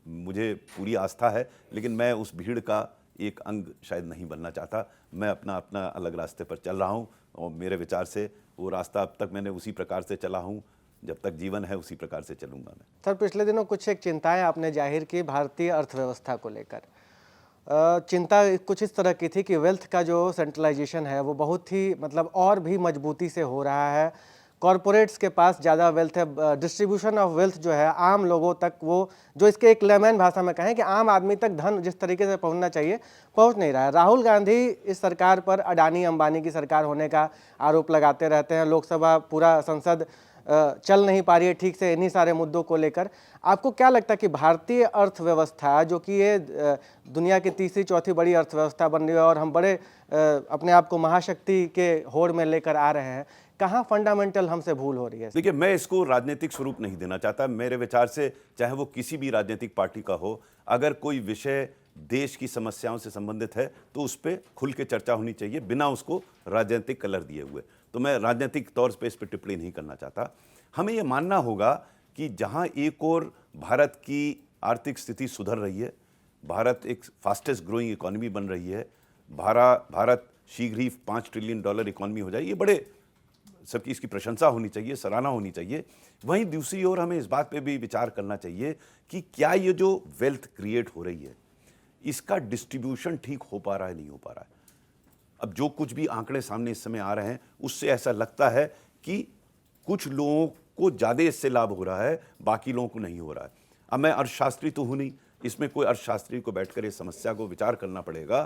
मुझे पूरी आस्था है, लेकिन मैं उस भीड़ का एक अंग शायद नहीं बनना चाहता। मैं अपना अपना अलग रास्ते पर चल रहा हूँ और मेरे विचार से वो रास्ता अब तक मैंने उसी प्रकार से चला हूँ, जब तक जीवन है उसी प्रकार से चलूँगा मैं। सर, पिछले दिनों कुछ एक चिंताएं आपने जाहिर की भारतीय अर्थव्यवस्था को लेकर। चिंता कुछ इस तरह की थी कि वेल्थ का जो सेंट्रलाइजेशन है वो बहुत ही मतलब और भी मजबूती से हो रहा है। कॉरपोरेट्स के पास ज़्यादा वेल्थ है, डिस्ट्रीब्यूशन ऑफ वेल्थ जो है आम लोगों तक, वो जो इसके एक लेमैन भाषा में कहें कि आम आदमी तक धन जिस तरीके से पहुंचना चाहिए पहुंच नहीं रहा है। राहुल गांधी इस सरकार पर अडानी अंबानी की सरकार होने का आरोप लगाते रहते हैं। लोकसभा, पूरा संसद चल नहीं पा रही है ठीक से इन्हीं सारे मुद्दों को लेकर। आपको क्या लगता है कि भारतीय अर्थव्यवस्था, जो कि ये दुनिया की तीसरी चौथी बड़ी अर्थव्यवस्था बन रही है और हम बड़े अपने आप को महाशक्ति के होड़ में लेकर आ रहे हैं, कहाँ फंडामेंटल हमसे भूल हो रही है? देखिए, मैं इसको राजनीतिक स्वरूप नहीं देना चाहता। मेरे विचार से चाहे वो किसी भी राजनीतिक पार्टी का हो, अगर कोई विषय देश की समस्याओं से संबंधित है तो उस पर खुल के चर्चा होनी चाहिए, बिना उसको राजनीतिक कलर दिए हुए। तो मैं राजनीतिक तौर पे इस पर टिप्पणी नहीं करना चाहता। हमें ये मानना होगा कि जहां एक और भारत की आर्थिक स्थिति सुधर रही है, भारत एक फास्टेस्ट ग्रोइंग इकोनॉमी बन रही है, भारत शीघ्र ही $5 ट्रिलियन इकोनॉमी हो जाए, ये बड़े सबकी इसकी प्रशंसा होनी चाहिए, सराहना होनी चाहिए। वहीं दूसरी ओर हमें इस बात पे भी विचार करना चाहिए कि क्या ये जो वेल्थ क्रिएट हो रही है इसका डिस्ट्रीब्यूशन ठीक हो पा रहा है, नहीं हो पा रहा है। अब जो कुछ भी आंकड़े सामने इस समय आ रहे हैं उससे ऐसा लगता है कि कुछ लोगों को ज़्यादा इससे लाभ हो रहा है, बाकी लोगों को नहीं हो रहा है। अब मैं अर्थशास्त्री तो हूँ नहीं, इसमें कोई अर्थशास्त्री को बैठकर इस समस्या को विचार करना पड़ेगा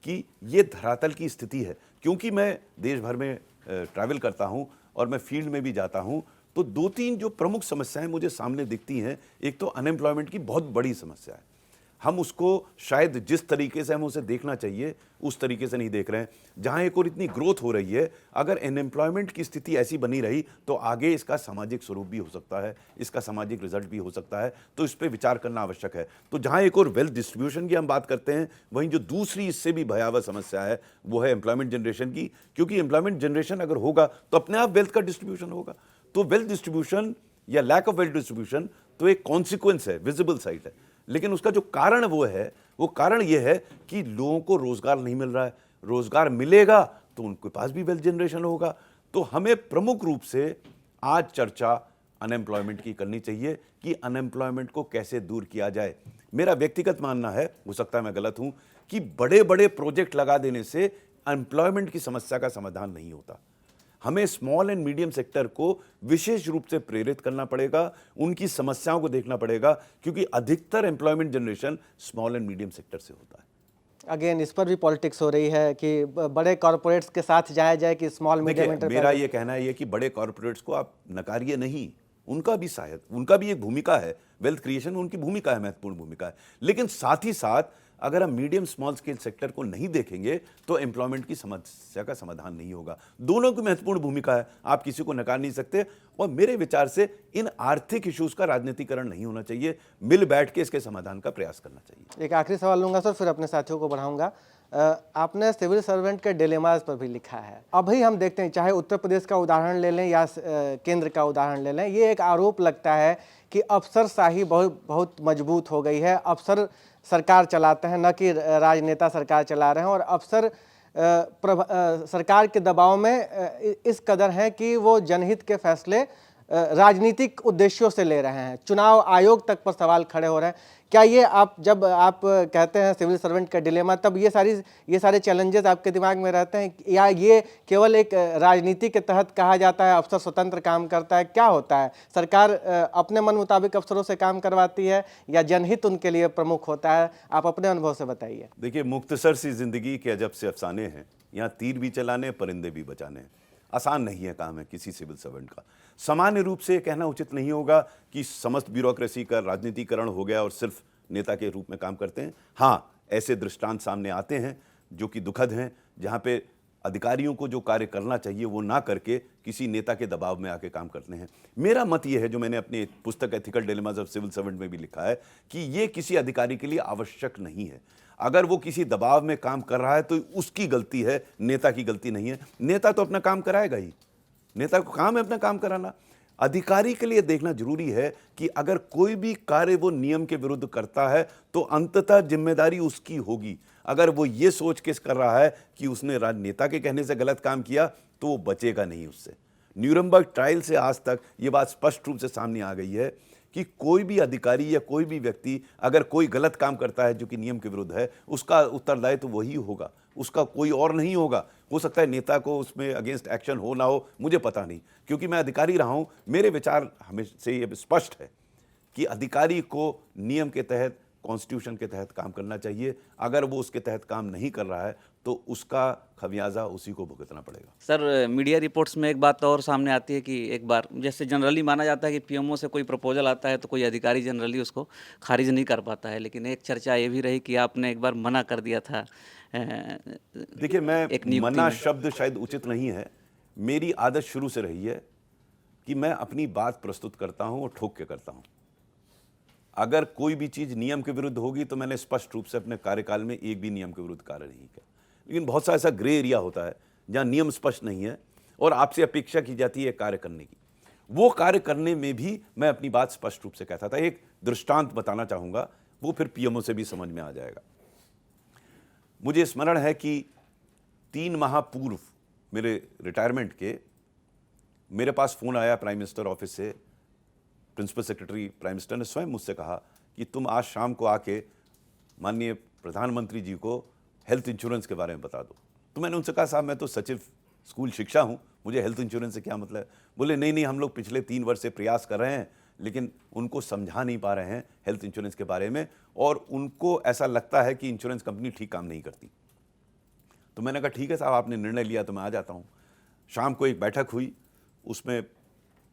कि ये धरातल की स्थिति है। क्योंकि मैं देश भर में ट्रैवल करता हूँ और मैं फील्ड में भी जाता हूँ, तो 2-3 जो प्रमुख समस्याएं मुझे सामने दिखती हैं। एक तो अनएम्प्लॉयमेंट की बहुत बड़ी समस्या है, हम उसको शायद जिस तरीके से हम उसे देखना चाहिए उस तरीके से नहीं देख रहे हैं। जहां एक और इतनी ग्रोथ हो रही है, अगर अनएम्प्लॉयमेंट की स्थिति ऐसी बनी रही तो आगे इसका सामाजिक स्वरूप भी हो सकता है, इसका सामाजिक रिजल्ट भी हो सकता है। तो इस पर विचार करना आवश्यक है। तो जहां एक और वेल्थ डिस्ट्रीब्यूशन की हम बात करते हैं, वहीं जो दूसरी इससे भी भयावह समस्या है वो है एम्प्लॉयमेंट जनरेशन की। क्योंकि एम्प्लॉयमेंट जनरेशन अगर होगा तो अपने आप वेल्थ का डिस्ट्रीब्यूशन होगा। तो वेल्थ डिस्ट्रीब्यूशन या लैक ऑफ वेल्थ डिस्ट्रीब्यूशन तो एक कॉन्सिक्वेंस है, विजिबल साइड है, लेकिन उसका जो कारण वो कारण ये है कि लोगों को रोजगार नहीं मिल रहा है। रोजगार मिलेगा तो उनके पास भी वेल्थ जनरेशन होगा। तो हमें प्रमुख रूप से आज चर्चा अनएम्प्लॉयमेंट की करनी चाहिए कि अनएम्प्लॉयमेंट को कैसे दूर किया जाए। मेरा व्यक्तिगत मानना है, हो सकता है मैं गलत हूं, कि बड़े बड़े प्रोजेक्ट लगा देने से एम्प्लॉयमेंट की समस्या का समाधान नहीं होता। हमें स्मॉल एंड मीडियम सेक्टर को विशेष रूप से प्रेरित करना पड़ेगा, उनकी समस्याओं को देखना पड़ेगा, क्योंकि अधिकतर employment generation small and medium sector से होता है। अगेन इस पर भी पॉलिटिक्स हो रही है कि बड़े कॉरपोरेट्स के साथ जाया जाए कि स्मॉल मीडियम एंटरप्राइज। मेरा ये कहना है कि बड़े कॉरपोरेट्स को आप नकारिए नहीं, उनका भी शायद उनका भी एक भूमिका है, वेल्थ क्रिएशन उनकी भूमिका है, महत्वपूर्ण भूमिका है। लेकिन साथ ही साथ अगर हम मीडियम स्मॉल स्केल सेक्टर को नहीं देखेंगे तो एम्प्लॉयमेंट की समस्या का समाधान नहीं होगा। दोनों की महत्वपूर्ण भूमिका है, आप किसी को नकार नहीं सकते। और मेरे विचार से इन आर्थिक इश्यूज का राजनीतिकरण नहीं होना चाहिए, मिल बैठ के इसके समाधान का प्रयास करना चाहिए। एक आखिरी सवाल लूंगा सर, फिर अपने साथियों को बढ़ाऊंगा। आपने सिविल सर्वेंट के डिलेमास पर भी लिखा है। अभी हम देखते हैं, चाहे उत्तर प्रदेश का उदाहरण ले लें या केंद्र का उदाहरण ले लें, ये एक आरोप लगता है कि अफसरशाही बहुत मजबूत हो गई है। अफसर सरकार चलाते हैं, न कि राजनेता सरकार चला रहे हैं, और अफसर सरकार के दबाव में इस कदर हैं कि वो जनहित के फैसले राजनीतिक उद्देश्यों से ले रहे हैं। चुनाव आयोग तक पर सवाल खड़े हो रहे हैं। क्या ये जब आप कहते हैं सिविल सर्वेंट का डिलेमा, तब ये सारे चैलेंजेस आपके दिमाग में रहते हैं, या ये केवल एक राजनीति के तहत कहा जाता है अफसर स्वतंत्र काम करता है? क्या होता है, सरकार अपने मन मुताबिक अफसरों से काम करवाती है या जनहित उनके लिए प्रमुख होता है? आप अपने अनुभव से बताइए। देखिए, मुख्तसर सी जिंदगी के अजब से अफसाने हैं, यहाँ तीर भी चलाने परिंदे भी बचाने। आसान नहीं है काम है किसी सिविल सर्वेंट का। सामान्य रूप से कहना उचित नहीं होगा कि समस्त ब्यूरोक्रेसी का राजनीतिकरण हो गया और सिर्फ नेता के रूप में काम करते हैं। हाँ, ऐसे दृष्टांत सामने आते हैं जो कि दुखद हैं, जहाँ पे अधिकारियों को जो कार्य करना चाहिए वो ना करके किसी नेता के दबाव में आके काम करते हैं। मेरा मत ये है, जो मैंने अपनी पुस्तक ethical dilemmas of civil servant में भी लिखा है, कि ये किसी अधिकारी के लिए आवश्यक नहीं है। अगर वो किसी दबाव में काम कर रहा है तो उसकी गलती है, नेता की गलती नहीं है। नेता तो अपना काम कराएगा ही, नेता को काम है अपना काम कराना। अधिकारी के लिए देखना जरूरी है कि अगर कोई भी कार्य वो नियम के विरुद्ध करता है तो अंततः जिम्मेदारी उसकी होगी। अगर वो ये सोच के कर रहा है कि उसने राजनेता के कहने से गलत काम किया तो वो बचेगा नहीं उससे। न्यूरमबर्ग ट्रायल से आज तक ये बात स्पष्ट रूप से सामने आ गई है कि कोई भी अधिकारी या कोई भी व्यक्ति अगर कोई गलत काम करता है जो कि नियम के विरुद्ध है, उसका उत्तरदायित्व तो वही होगा, उसका कोई और नहीं होगा। हो सकता है नेता को उसमें अगेंस्ट एक्शन हो ना हो, मुझे पता नहीं, क्योंकि मैं अधिकारी रहा हूं। मेरे विचार हमेशा से ये स्पष्ट है कि अधिकारी को नियम के तहत, कॉन्स्टिट्यूशन के तहत काम करना चाहिए। अगर वो उसके तहत काम नहीं कर रहा है तो उसका खमियाजा उसी को भुगतना पड़ेगा। सर, मीडिया रिपोर्ट्स में एक बात और सामने आती है कि एक बार जैसे जनरली माना जाता है कि पीएमओ से कोई प्रपोजल आता है तो कोई अधिकारी जनरली उसको खारिज नहीं कर पाता है, लेकिन एक चर्चा ये भी रही कि आपने एक बार मना कर दिया था। देखिए, मैं एक नियुक्ति मना में। शब्द शायद उचित नहीं है। मेरी आदत शुरू से रही है कि मैं अपनी बात प्रस्तुत करता हूं और ठोक के करता हूं। अगर कोई भी चीज नियम के विरुद्ध होगी तो मैंने स्पष्ट रूप से अपने कार्यकाल में एक भी नियम के विरुद्ध कार्य नहीं किया। लेकिन बहुत सा ऐसा ग्रे एरिया होता है जहां नियम स्पष्ट नहीं है और आपसे अपेक्षा की जाती है कार्य करने की। वो कार्य करने में भी मैं अपनी बात स्पष्ट रूप से कहता था। एक दृष्टांत बताना चाहूंगा, वो फिर पीएमओ से भी समझ में आ जाएगा। मुझे स्मरण है कि 3 माह पूर्व मेरे रिटायरमेंट के मेरे पास फोन आया प्राइम मिनिस्टर ऑफिस से। प्रिंसिपल सेक्रेटरी प्राइम मिनिस्टर ने स्वयं मुझसे कहा कि तुम आज शाम को आके माननीय प्रधानमंत्री जी को हेल्थ इंश्योरेंस के बारे में बता दो। तो मैंने उनसे कहा, साहब मैं तो सचिव स्कूल शिक्षा हूं, मुझे हेल्थ इंश्योरेंस से क्या मतलब है। बोले नहीं, हम लोग पिछले 3 वर्ष से प्रयास कर रहे हैं लेकिन उनको समझा नहीं पा रहे हैं हेल्थ इंश्योरेंस के बारे में, और उनको ऐसा लगता है कि इंश्योरेंस कंपनी ठीक काम नहीं करती। तो मैंने कहा ठीक है साहब, आपने निर्णय लिया तो मैं आ जाता हूँ। शाम को एक बैठक हुई, उसमें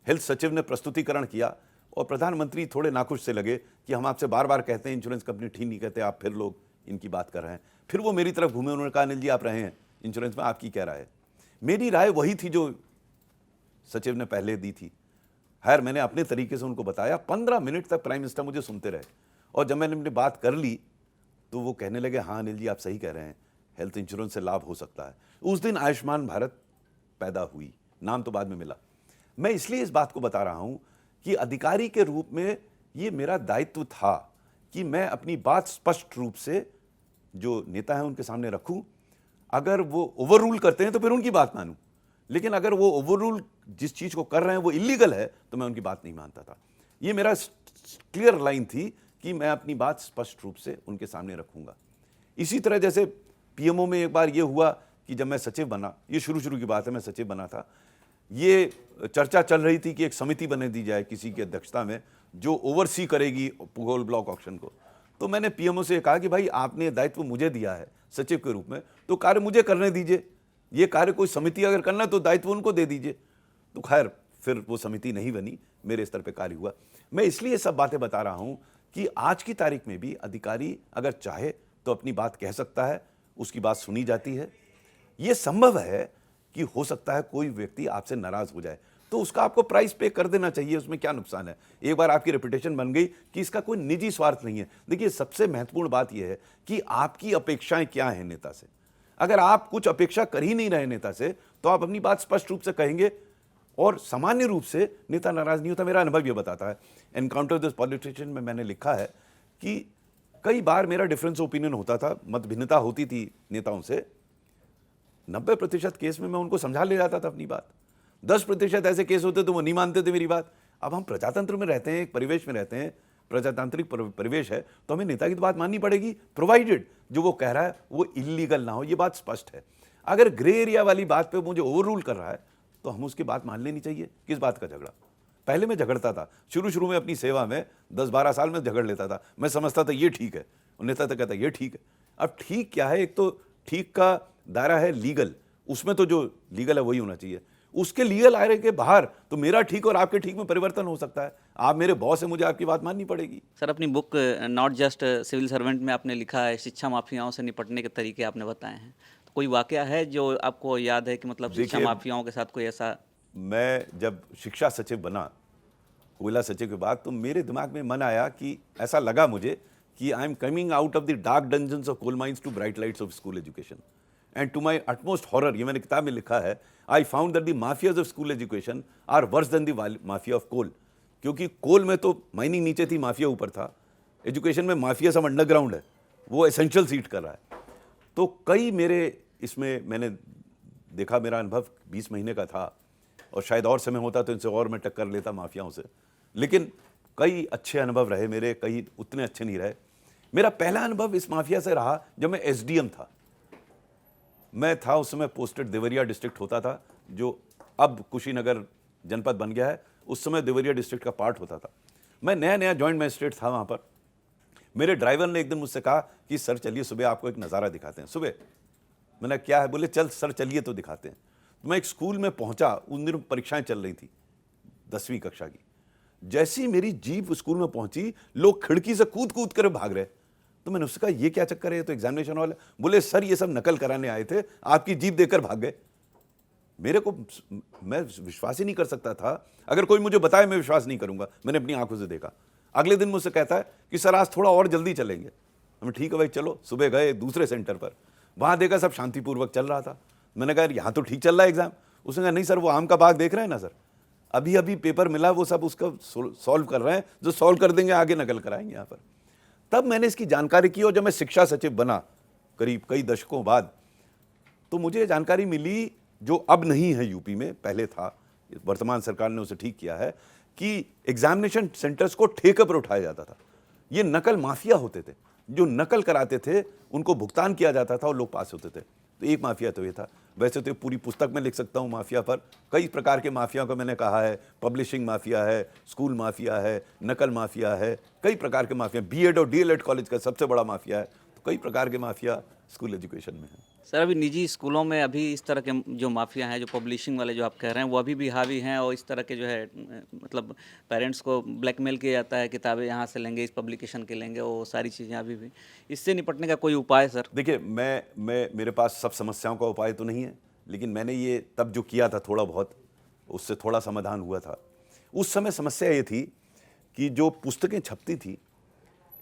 हेल्थ सचिव ने प्रस्तुतिकरण किया और प्रधानमंत्री थोड़े नाखुश से लगे कि हम आपसे बार बार कहते हैं इंश्योरेंस कंपनी ठीक नहीं कहते, आप फिर लोग इनकी बात कर रहे हैं। फिर वो मेरी तरफ घूमे, उन्होंने कहा अनिल जी आप रहे हैं इंश्योरेंस में, आपकी क्या राय है। मेरी राय वही थी जो सचिव ने पहले दी थी। खैर मैंने अपने तरीके से उनको बताया। 15 मिनट तक प्राइम मिनिस्टर मुझे सुनते रहे और जब मैंने अपनी बात कर ली तो वो कहने लगे हाँ अनिल जी आप सही कह रहे हैं, हेल्थ इंश्योरेंस से लाभ हो सकता है। उस दिन आयुष्मान भारत पैदा हुई, नाम तो बाद में मिला। मैं इसलिए इस बात को बता रहा हूं कि अधिकारी के रूप में ये मेरा दायित्व था कि मैं अपनी बात स्पष्ट रूप से जो नेता है उनके सामने रखूं। अगर वो ओवर रूल करते हैं तो फिर उनकी बात मानूं, लेकिन अगर वो ओवर रूल जिस चीज को कर रहे हैं वो इलीगल है तो मैं उनकी बात नहीं मानता था। ये मेरा क्लियर लाइन थी कि मैं अपनी बात स्पष्ट रूप से उनके सामने रखूंगा। इसी तरह जैसे पीएमओ में एक बार ये हुआ कि जब मैं सचिव बना, ये शुरू की बात है, मैं सचिव बना था, ये चर्चा चल रही थी कि एक समिति बने दी जाए किसी की अध्यक्षता में जो ओवरसी करेगी पुगोल ब्लॉक ऑक्शन को। तो मैंने पीएमओ से कहा कि भाई आपने दायित्व मुझे दिया है सचिव के रूप में, तो कार्य मुझे करने दीजिए। ये कार्य कोई समिति अगर करना है तो दायित्व उनको दे दीजिए। तो खैर फिर वो समिति नहीं बनी, मेरे स्तर पे कार्य हुआ। मैं इसलिए सब बातें बता रहा हूं कि आज की तारीख में भी अधिकारी अगर चाहे तो अपनी बात कह सकता है, उसकी बात सुनी जाती है। यह संभव है कि हो सकता है कोई व्यक्ति आपसे नाराज हो जाए, तो उसका आपको प्राइस पे कर देना चाहिए, उसमें क्या नुकसान है। एक बार आपकी रेपुटेशन बन गई कि इसका कोई निजी स्वार्थ नहीं है। देखिए सबसे महत्वपूर्ण बात यह है कि आपकी अपेक्षाएं क्या हैं नेता से। अगर आप कुछ अपेक्षा कर ही नहीं रहे नेता से तो आप अपनी बात स्पष्ट रूप से कहेंगे और सामान्य रूप से नेता नाराज नहीं होता। मेरा अनुभव यह बताता है, एनकाउंटर दिस पॉलिटिशियन में मैंने लिखा है कि कई बार मेरा डिफरेंस ओपिनियन होता था, मत भिन्नता होती थी नेताओं से। 90% केस में मैं उनको समझा ले जाता था अपनी बात। 10% ऐसे केस होते तो वो नहीं मानते थे मेरी बात। अब हम प्रजातंत्र में रहते हैं, एक परिवेश में रहते हैं, प्रजातांत्रिक परिवेश है, तो हमें नेता की तो बात माननी पड़ेगी, प्रोवाइडेड जो वो कह रहा है वो इलीगल ना हो। ये बात स्पष्ट है। अगर ग्रे एरिया वाली बात पे मुझे ओवर रूल कर रहा है तो हम उसकी बात मान लेनी चाहिए। किस बात का झगड़ा। पहले मैं झगड़ता था, शुरू में अपनी सेवा में 10-12 साल में झगड़ लेता था। मैं समझता था ये ठीक है, और नेता तो कहता ये ठीक है। अब ठीक क्या है, एक तो ठीक का दायरा है लीगल, उसमें तो जो लीगल है वही होना चाहिए। उसके लीगल दायरे के बाहर तो मेरा ठीक और आपके ठीक में परिवर्तन हो सकता है। आप मेरे बॉस है, मुझे आपकी बात माननी पड़ेगी। सर, अपनी book not just civil servant में आपने लिखा है शिक्षा माफियाओं से निपटने के तरीके आपने बताए हैं। तो कोई वाकया है जो आपको याद है कि मतलब शिक्षा माफियाओं के साथ कोई ऐसा? मैं जब शिक्षा सचिव बना, कोयला सचिव के बाद, तो मेरे दिमाग में मन आया कि ऐसा लगा मुझे कि I am coming out of the dark dungeons of coal mines to bright lights of school education. And to my utmost horror, ये मैंने किताब में लिखा है, I found that the mafias of school education are worse than the mafia of coal. क्योंकि coal में तो mining नीचे थी, माफिया ऊपर था। एजुकेशन में माफिया सब अंडरग्राउंड है, वो एसेंशियल सीट कर रहा है। तो कई मेरे इसमें मैंने देखा, मेरा अनुभव 20 महीने का था, और शायद और समय होता तो इनसे और मैं टक्कर लेता माफियाओं से, लेकिन कई अच्छे अनुभव रहे मेरे, कई उतने अच्छे नहीं रहे। मेरा पहला अनुभव इस माफिया से रहा जब मैं एसडीएम था। मैं था उस समय पोस्टेड, देवरिया डिस्ट्रिक्ट होता था, जो अब कुशीनगर जनपद बन गया है, उस समय देवरिया डिस्ट्रिक्ट का पार्ट होता था। मैं नया नया जॉइंट मजिस्ट्रेट था वहाँ पर। मेरे ड्राइवर ने एक दिन मुझसे कहा कि सर चलिए सुबह आपको एक नज़ारा दिखाते हैं। सुबह मैंने क्या है, बोले चल सर चलिए तो दिखाते हैं। तो मैं एक स्कूल में पहुंचा, उन दिनों परीक्षाएं चल रही थी 10वीं कक्षा की। जैसी मेरी जीप स्कूल में पहुंची, लोग खिड़की से कूद कूद कर भाग रहे। तो मैंने उससे कहा ये क्या चक्कर है, ये तो एग्जामिनेशन वाले। बोले सर ये सब नकल कराने आए थे, आपकी जीप देखकर भाग गए। मेरे को, मैं विश्वास ही नहीं कर सकता था। अगर कोई मुझे बताए मैं विश्वास नहीं करूंगा, मैंने अपनी आंखों से देखा। अगले दिन मुझसे कहता है कि सर आज थोड़ा और जल्दी चलेंगे। हम ठीक है भाई चलो। सुबह गए दूसरे सेंटर पर, वहां देखा सब शांतिपूर्वक चल रहा था। मैंने कहा यहाँ तो ठीक चल रहा है एग्जाम। उसने कहा नहीं सर वो आम का बाग देख रहे हैं ना सर, अभी अभी पेपर मिला, वो सब उसका सॉल्व कर रहे हैं, जो सॉल्व कर देंगे आगे नकल कराएंगे यहाँ पर। तब मैंने इसकी जानकारी की, और जब मैं शिक्षा सचिव बना करीब कई दशकों बाद, तो मुझे जानकारी मिली, जो अब नहीं है यूपी में, पहले था, वर्तमान सरकार ने उसे ठीक किया है, कि एग्जामिनेशन सेंटर्स को ठेके पर उठाया जाता था। ये नकल माफिया होते थे, जो नकल कराते थे उनको भुगतान किया जाता था और लोग पास होते थे। तो एक माफिया तो ये था। वैसे तो पूरी पुस्तक में लिख सकता हूँ माफिया पर, कई प्रकार के माफिया को मैंने कहा है। पब्लिशिंग माफिया है, स्कूल माफिया है, नकल माफिया है, कई प्रकार के माफिया। बीएड और डीएलएड कॉलेज का सबसे बड़ा माफिया है। तो कई प्रकार के माफिया स्कूल एजुकेशन में है। सर अभी निजी स्कूलों में अभी इस तरह के जो माफिया हैं, जो पब्लिशिंग वाले जो आप कह रहे हैं, वो अभी भी हावी हैं, और इस तरह के जो है मतलब पेरेंट्स को ब्लैकमेल किया जाता है, किताबें यहाँ से लेंगे, इस पब्लिकेशन के लेंगे, वो सारी चीज़ें अभी भी। इससे निपटने का कोई उपाय सर? देखिए मैं मेरे पास सब समस्याओं का उपाय तो नहीं है, लेकिन मैंने ये तब जो किया था थोड़ा बहुत, उससे थोड़ा समाधान हुआ था। उस समय समस्या ये थी कि जो पुस्तकें छपती थी,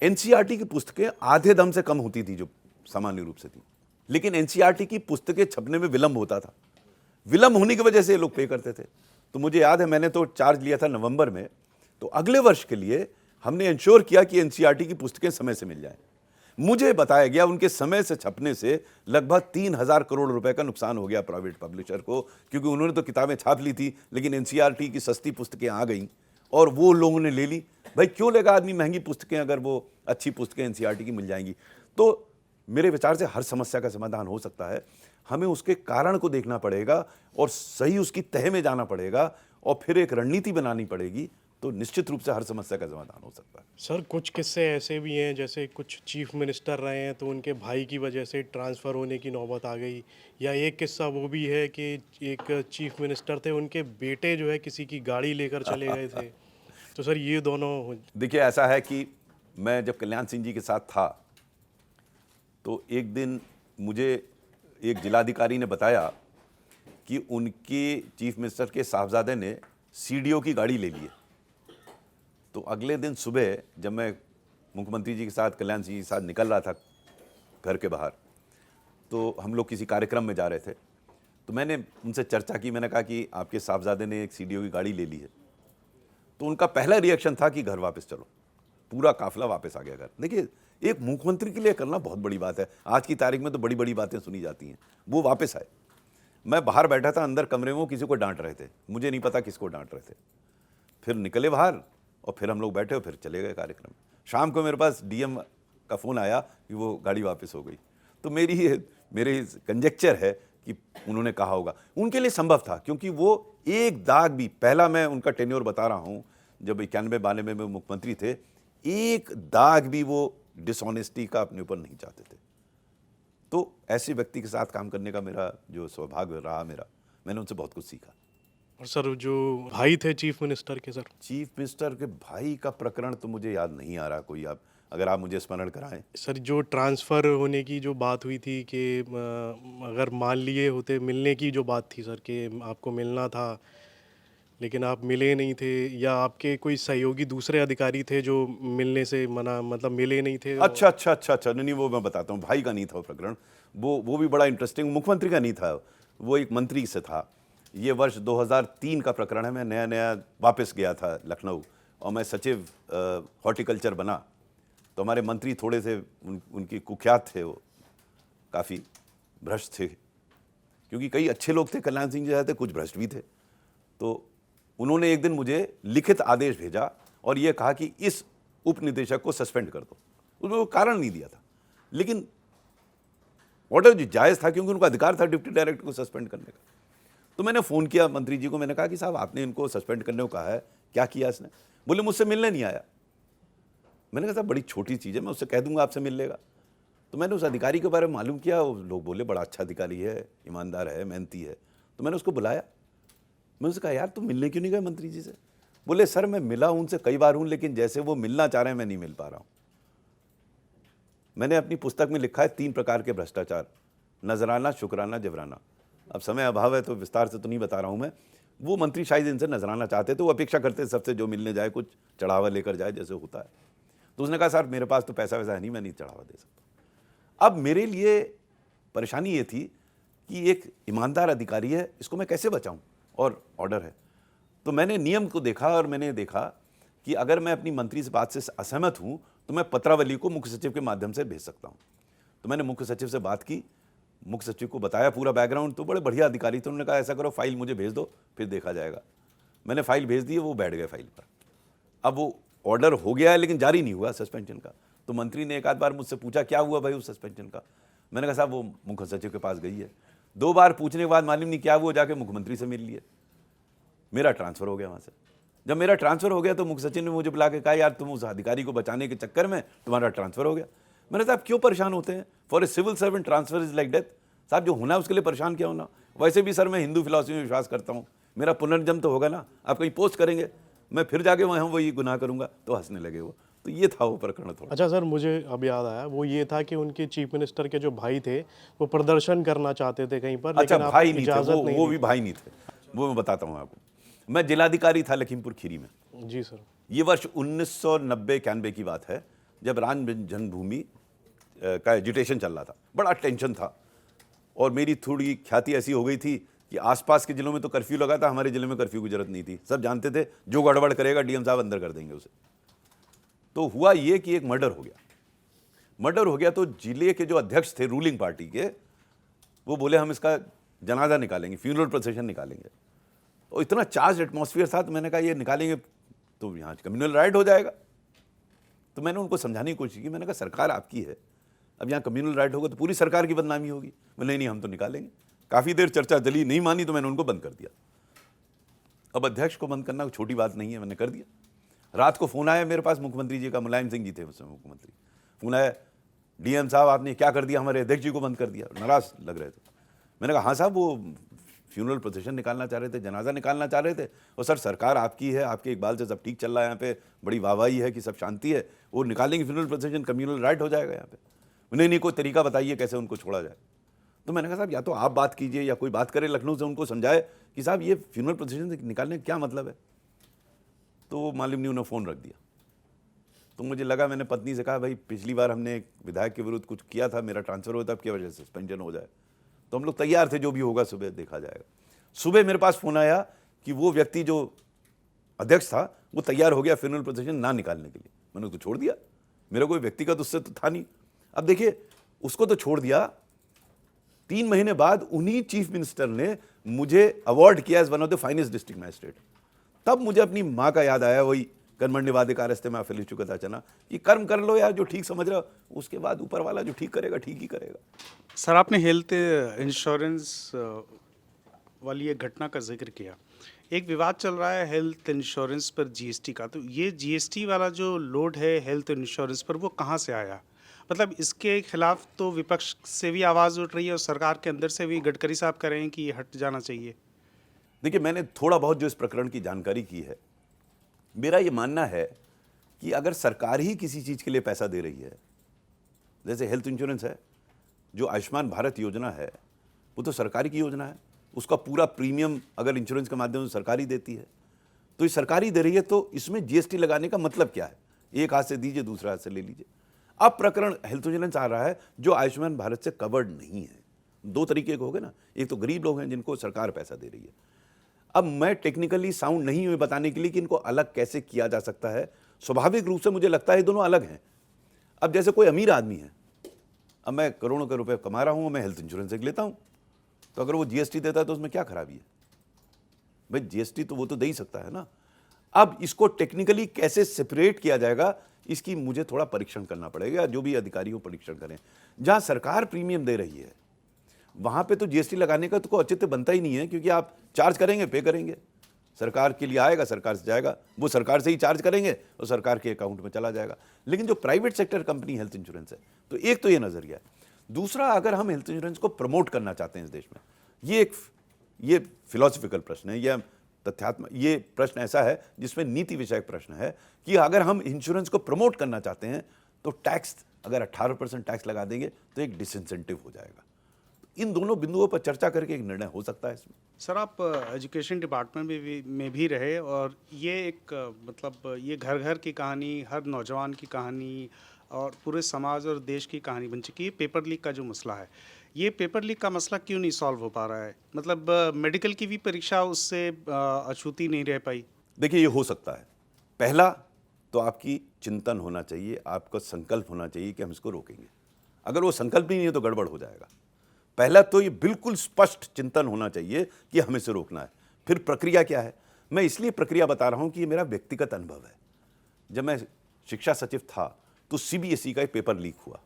एनसीईआरटी की पुस्तकें आधे दम से कम होती थी जो सामान्य रूप से थी, लेकिन एनसीईआरटी की पुस्तकें छपने में विलंब होता था। विलंब होने की वजह से ये लोग पे करते थे। तो मुझे याद है मैंने तो चार्ज लिया था नवंबर में, तो अगले वर्ष के लिए हमने इंश्योर किया कि एनसीईआरटी की पुस्तकें समय से मिल जाएं। मुझे बताया गया उनके समय से छपने से लगभग 3000 करोड़ रुपए का नुकसान हो गया प्राइवेट पब्लिशर को, क्योंकि उन्होंने तो किताबें छाप ली थी, लेकिन एनसीईआरटी की सस्ती पुस्तकें आ गई और वो लोगों ने ले ली। भाई क्यों लेगा आदमी महंगी पुस्तकें, अगर वो अच्छी पुस्तकें एनसीईआरटी की मिल जाएंगी। तो मेरे विचार से हर समस्या का समाधान हो सकता है। हमें उसके कारण को देखना पड़ेगा और सही उसकी तह में जाना पड़ेगा, और फिर एक रणनीति बनानी पड़ेगी, तो निश्चित रूप से हर समस्या का समाधान हो सकता है। सर कुछ किस्से ऐसे भी हैं, जैसे कुछ चीफ मिनिस्टर रहे हैं तो उनके भाई की वजह से ट्रांसफ़र होने की नौबत आ गई, या एक किस्सा वो भी है कि एक चीफ मिनिस्टर थे, उनके बेटे जो है किसी की गाड़ी लेकर चले गए थे। तो सर ये दोनों, देखिए ऐसा है कि मैं जब कल्याण सिंह जी के साथ था, तो एक दिन मुझे एक जिलाधिकारी ने बताया कि उनके चीफ मिनिस्टर के साहबजादे ने सीडीओ की गाड़ी ले ली है। तो अगले दिन सुबह जब मैं मुख्यमंत्री जी के साथ, कल्याण सिंह जी के साथ निकल रहा था घर के बाहर, तो हम लोग किसी कार्यक्रम में जा रहे थे, तो मैंने उनसे चर्चा की। मैंने कहा कि आपके साहबजादे ने एक सीडीओ की गाड़ी ले ली है। तो उनका पहला रिएक्शन था कि घर वापस चलो। पूरा काफिला वापस आ गया घर। देखिए एक मुख्यमंत्री के लिए करना बहुत बड़ी बात है। आज की तारीख में तो बड़ी बड़ी बातें सुनी जाती हैं। वो वापस आए। मैं बाहर बैठा था, अंदर कमरे में वो किसी को डांट रहे थे, मुझे नहीं पता किसको डांट रहे थे। फिर निकले बाहर और फिर हम लोग बैठे और फिर चले गए कार्यक्रम। शाम को मेरे पास डीएम का फ़ोन आया कि वो गाड़ी वापस हो गई। तो मेरे कंजेक्चर है कि उन्होंने कहा होगा। उनके लिए संभव था, क्योंकि वो एक दाग भी, पहला मैं उनका टेन्योर बता रहा हूँ, जब 91-92 में मुख्यमंत्री थे, एक दाग भी वो डिसऑनेस्टी का अपने ऊपर नहीं चाहते थे। तो ऐसे व्यक्ति के साथ काम करने का मेरा जो सौभाग्य रहा मैंने उनसे बहुत कुछ सीखा। और सर जो भाई थे चीफ मिनिस्टर के, सर चीफ मिनिस्टर के भाई का प्रकरण तो मुझे याद नहीं आ रहा कोई, आप अगर आप मुझे स्मरण कराएं। सर जो ट्रांसफ़र होने की जो बात हुई थी कि अगर मान लिए होते, मिलने की जो बात थी सर कि आपको मिलना था, लेकिन आप मिले नहीं थे, या आपके कोई सहयोगी दूसरे अधिकारी थे जो मिलने से मना, मतलब मिले नहीं थे? अच्छा अच्छा अच्छा अच्छा, नहीं नहीं, वो मैं बताता हूँ, भाई का नहीं था वो प्रकरण, वो भी बड़ा इंटरेस्टिंग, मुख्यमंत्री का नहीं था, वो एक मंत्री से था। ये वर्ष 2003 का प्रकरण है। मैं नया नया वापस गया था लखनऊ और मैं सचिव हॉर्टिकल्चर बना, तो हमारे मंत्री थोड़े से उनकी कुख्यात थे, वो काफ़ी भ्रष्ट थे, क्योंकि कई अच्छे लोग थे, कल्याण सिंह जी थे, कुछ भ्रष्ट भी थे। तो उन्होंने एक दिन मुझे लिखित आदेश भेजा और ये कहा कि इस उप निदेशक को सस्पेंड कर दो। उसमें वो कारण नहीं दिया था, लेकिन ऑर्डर जो जायज़ था, क्योंकि उनका अधिकार था डिप्टी डायरेक्टर को सस्पेंड करने का। तो मैंने फ़ोन किया मंत्री जी को, मैंने कहा कि साहब आपने इनको सस्पेंड करने को कहा है, क्या किया इसने? बोले मुझसे मिलने नहीं आया। मैंने कहा साहब बड़ी छोटी चीज़ है, मैं उससे कह दूंगा आपसे मिल लेगा। तो मैंने उस अधिकारी के बारे में मालूम किया, लोग बोले बड़ा अच्छा अधिकारी है, ईमानदार है, मेहनती है। तो मैंने उसको बुलाया, मैं उससे कहा यार तुम मिलने क्यों नहीं गए मंत्री जी से? बोले सर मैं मिला उनसे कई बार हूँ, लेकिन जैसे वो मिलना चाह रहे हैं मैं नहीं मिल पा रहा हूँ। मैंने अपनी पुस्तक में लिखा है 3 प्रकार के भ्रष्टाचार, नजराना, शुक्राना, जबराना। अब समय अभाव है तो विस्तार से तो नहीं बता रहा हूँ मैं। वो मंत्री शायद इनसे नजराना चाहते थे, वो अपेक्षा करते थे सबसे जो मिलने जाए कुछ चढ़ावा लेकर जाए, जैसे होता है। तो उसने कहा सर मेरे पास तो पैसा वैसा है नहीं, मैं नहीं चढ़ावा दे सकता। अब मेरे लिए परेशानी ये थी कि एक ईमानदार अधिकारी है, इसको मैं कैसे बचाऊं, और ऑर्डर है। तो मैंने नियम को देखा और मैंने देखा कि अगर मैं अपनी मंत्री से बात से असहमत हूं तो मैं पत्रावली को मुख्य सचिव के माध्यम से भेज सकता हूं। तो मैंने मुख्य सचिव से बात की, मुख्य सचिव को बताया पूरा बैकग्राउंड, तो बड़े बढ़िया अधिकारी थे, उन्होंने कहा ऐसा करो फाइल मुझे भेज दो फिर देखा जाएगा। मैंने फाइल भेज दी, वो बैठ गए फाइल पर। अब वो ऑर्डर हो गया है लेकिन जारी नहीं हुआ सस्पेंशन का। तो मंत्री ने एक आध बार मुझसे पूछा क्या हुआ भाई उस सस्पेंशन का? मैंने कहा साहब वो मुख्य सचिव के पास गई है। 2 बार पूछने के बाद मालूम नहीं क्या हुआ, जाके मुख्यमंत्री से मिल लिए, मेरा ट्रांसफर हो गया वहाँ से। जब मेरा ट्रांसफर हो गया तो मुख्य सचिव ने मुझे बुला के कहा यार तुम उस अधिकारी को बचाने के चक्कर में तुम्हारा ट्रांसफर हो गया। मैंने कहा आप क्यों परेशान होते हैं? For a civil servant transfer is like death. साहब जो होना है उसके लिए परेशान क्या होना? वैसे भी सर मैं हिंदू फिलॉसफी में विश्वास करता हूँ, मेरा पुनर्जन्म तो होगा ना, आप कहीं पोस्ट करेंगे मैं फिर जाके वहाँ वही गुनाह करूँगा। तो हंसने लगे वो। तो ये था वो प्रकरण थोड़ा। अच्छा सर, मुझे अब याद आया, वो ये था कि उनके चीफ मिनिस्टर के जो भाई थे वो प्रदर्शन करना चाहते थे कहीं पर, अच्छा लेकिन भाई आप नहीं थे, इजाजत नहीं वो दी। भी भाई नहीं थे, वो मैं बताता हूँ आपको। मैं जिलाधिकारी था लखीमपुर खीरी में। जी सर। ये वर्ष 1990-91 की बात है, जब राम जन्मभूमि का एजुटेशन चल रहा था, बड़ा टेंशन था। और मेरी थोड़ी ख्याति ऐसी हो गई थी कि आसपास के जिलों में तो कर्फ्यू लगा था, हमारे जिले में कर्फ्यू की जरूरत नहीं थी, सब जानते थे जो गड़बड़ करेगा डीएम साहब अंदर कर देंगे उसे। तो हुआ ये कि एक मर्डर हो गया। मर्डर हो गया तो जिले के जो अध्यक्ष थे रूलिंग पार्टी के, वो बोले हम इसका जनाजा निकालेंगे, फ्यूनरल प्रोसेशन निकालेंगे। और इतना चार्ज एटमॉस्फेयर था, तो मैंने कहा ये निकालेंगे तो यहाँ कम्युनल राइट हो जाएगा। तो मैंने उनको समझाने की कोशिश की, मैंने कहा सरकार आपकी है, अब यहाँ कम्युनल राइट होगा तो पूरी सरकार की बदनामी होगी। बोले नहीं हम तो निकालेंगे। काफ़ी देर चर्चा चली, नहीं मानी तो मैंने उनको बंद कर दिया। अब अध्यक्ष को बंद करना छोटी बात नहीं है, मैंने कर दिया। रात को फ़ोन आया मेरे पास मुख्यमंत्री जी का, मुलायम सिंह जी थे उस समय मुख्यमंत्री। फ़ोन आया डीएम साहब आपने क्या कर दिया, हमारे अध्यक्ष जी को बंद कर दिया, नाराज़ लग रहे थे। मैंने कहा हाँ साहब वो फ्यूनरल प्रोसेशन निकालना चाह रहे थे, जनाजा निकालना चाह रहे थे, और सर सरकार आपकी है, आपके इकबाल से सब ठीक चल रहा है, यहाँ पे बड़ी वाहवाही है कि सब शांति है, वो निकालेंगे फ्यूनरल प्रोसेशन, कम्युनल राइट हो जाएगा यहाँ पे। नहीं कोई तरीका बताइए कैसे उनको छोड़ा जाए। तो मैंने कहा साहब या तो आप बात कीजिए या कोई बात करे लखनऊ से, उनको समझाए कि साहब ये फ्यूनरल प्रोसेशन निकालने का क्या मतलब है। तो वो मालूम नहीं, उन्होंने फ़ोन रख दिया। तो मुझे लगा, मैंने पत्नी से कहा भाई पिछली बार हमने एक विधायक के विरुद्ध कुछ किया था, मेरा ट्रांसफर हुआ था, अब क्या वजह से सस्पेंशन हो जाए। तो हम लोग तैयार थे, जो भी होगा सुबह देखा जाएगा। सुबह मेरे पास फ़ोन आया कि वो व्यक्ति जो अध्यक्ष था वो तैयार हो गया फ्यूनरल प्रोसेशन ना निकालने के लिए। मैंने उसको छोड़ दिया, मेरा कोई व्यक्तिगत उससे तो था नहीं। अब देखिए उसको तो छोड़ दिया, 3 महीने बाद उन्हीं चीफ मिनिस्टर ने मुझे अवार्ड किया as one of the finest district magistrate. तब मुझे अपनी माँ का याद आया, वही कर्मण्यवादे कारस्ते में फलिशु कथा चना, कि कर्म कर लो यार जो ठीक समझ रहे हो, उसके बाद ऊपर वाला जो ठीक करेगा ठीक ही करेगा। सर आपने हेल्थ इंश्योरेंस वाली एक घटना का जिक्र किया, एक विवाद चल रहा है हेल्थ इंश्योरेंस पर जीएसटी का, तो ये जीएसटी वाला जो लोड है हेल्थ इंश्योरेंस पर वो कहाँ से आया? मतलब इसके खिलाफ तो विपक्ष से भी आवाज़ उठ रही है और सरकार के अंदर से भी गडकरी साहब कह रहे हैं कि ये हट जाना चाहिए। देखिए मैंने थोड़ा बहुत जो इस प्रकरण की जानकारी की है, मेरा ये मानना है कि अगर सरकार ही किसी चीज़ के लिए पैसा दे रही है, जैसे हेल्थ इंश्योरेंस है, जो आयुष्मान भारत योजना है वो तो सरकारी की योजना है, उसका पूरा प्रीमियम अगर इंश्योरेंस के माध्यम से सरकार ही देती है, तो ये सरकारी दे रही है, तो इसमें जीएसटी लगाने का मतलब क्या है? एक हाथ से दीजिए, दूसरा हाथ से ले लीजिए। अब प्रकरण हेल्थ इंश्योरेंस आ रहा है जो आयुष्मान भारत से कवर्ड नहीं है। दो तरीके के हो गए ना, एक तो गरीब लोग हैं जिनको सरकार पैसा दे रही है। अब मैं टेक्निकली साउंड नहीं हुए बताने के लिए कि इनको अलग कैसे किया जा सकता है। स्वाभाविक रूप से मुझे लगता है ये दोनों अलग हैं। अब जैसे कोई अमीर आदमी है, अब मैं करोड़ों के रुपए कमा रहा हूं, मैं हेल्थ इंश्योरेंस एक लेता हूं, तो अगर वो जीएसटी देता है तो उसमें क्या खराबी है? भाई जीएसटी तो वो तो दे ही सकता है ना। अब इसको टेक्निकली कैसे सेपरेट किया जाएगा, इसकी मुझे थोड़ा परीक्षण करना पड़ेगा, जो भी अधिकारी हो परीक्षण करें। जहां सरकार प्रीमियम दे रही है वहां पे तो जीएसटी लगाने का तो कोई औचित्य बनता ही नहीं है, क्योंकि आप चार्ज करेंगे, पे करेंगे, सरकार के लिए आएगा, सरकार से जाएगा, वो सरकार से ही चार्ज करेंगे और सरकार के अकाउंट में चला जाएगा। लेकिन जो private sector company health insurance है, तो एक तो ये नजरिया है। दूसरा, अगर हम हेल्थ इंश्योरेंस को प्रमोट करना चाहते हैं इस देश में, ये फिलोसफिकल प्रश्न है, यह तथ्यात्मक, ये प्रश्न ऐसा है जिसमें नीति विषयक प्रश्न है कि अगर हम इंश्योरेंस को प्रमोट करना चाहते हैं तो टैक्स, अगर 18% टैक्स लगा देंगे तो एक डिसइंसेंटिव हो जाएगा। इन दोनों बिंदुओं पर चर्चा करके एक निर्णय हो सकता है इसमें। सर, आप एजुकेशन डिपार्टमेंट में भी रहे, और ये एक मतलब ये घर घर की कहानी, हर नौजवान की कहानी और पूरे समाज और देश की कहानी बन चुकी है। पेपर लीक का जो मसला है, ये पेपर लीक का मसला क्यों नहीं सॉल्व हो पा रहा है? मतलब मेडिकल की भी परीक्षा उससे अछूती नहीं रह पाई। देखिए, ये हो सकता है। पहला तो आपकी चिंतन होना चाहिए, आपका संकल्प होना चाहिए कि हम इसको रोकेंगे। अगर वो संकल्प नहीं है तो गड़बड़ हो जाएगा। पहला तो ये बिल्कुल स्पष्ट चिंतन होना चाहिए कि हमें इसे रोकना है। फिर प्रक्रिया क्या है? मैं इसलिए प्रक्रिया बता रहा हूं कि ये मेरा व्यक्तिगत अनुभव है। जब मैं शिक्षा सचिव था तो सीबीएसई का एक पेपर लीक हुआ,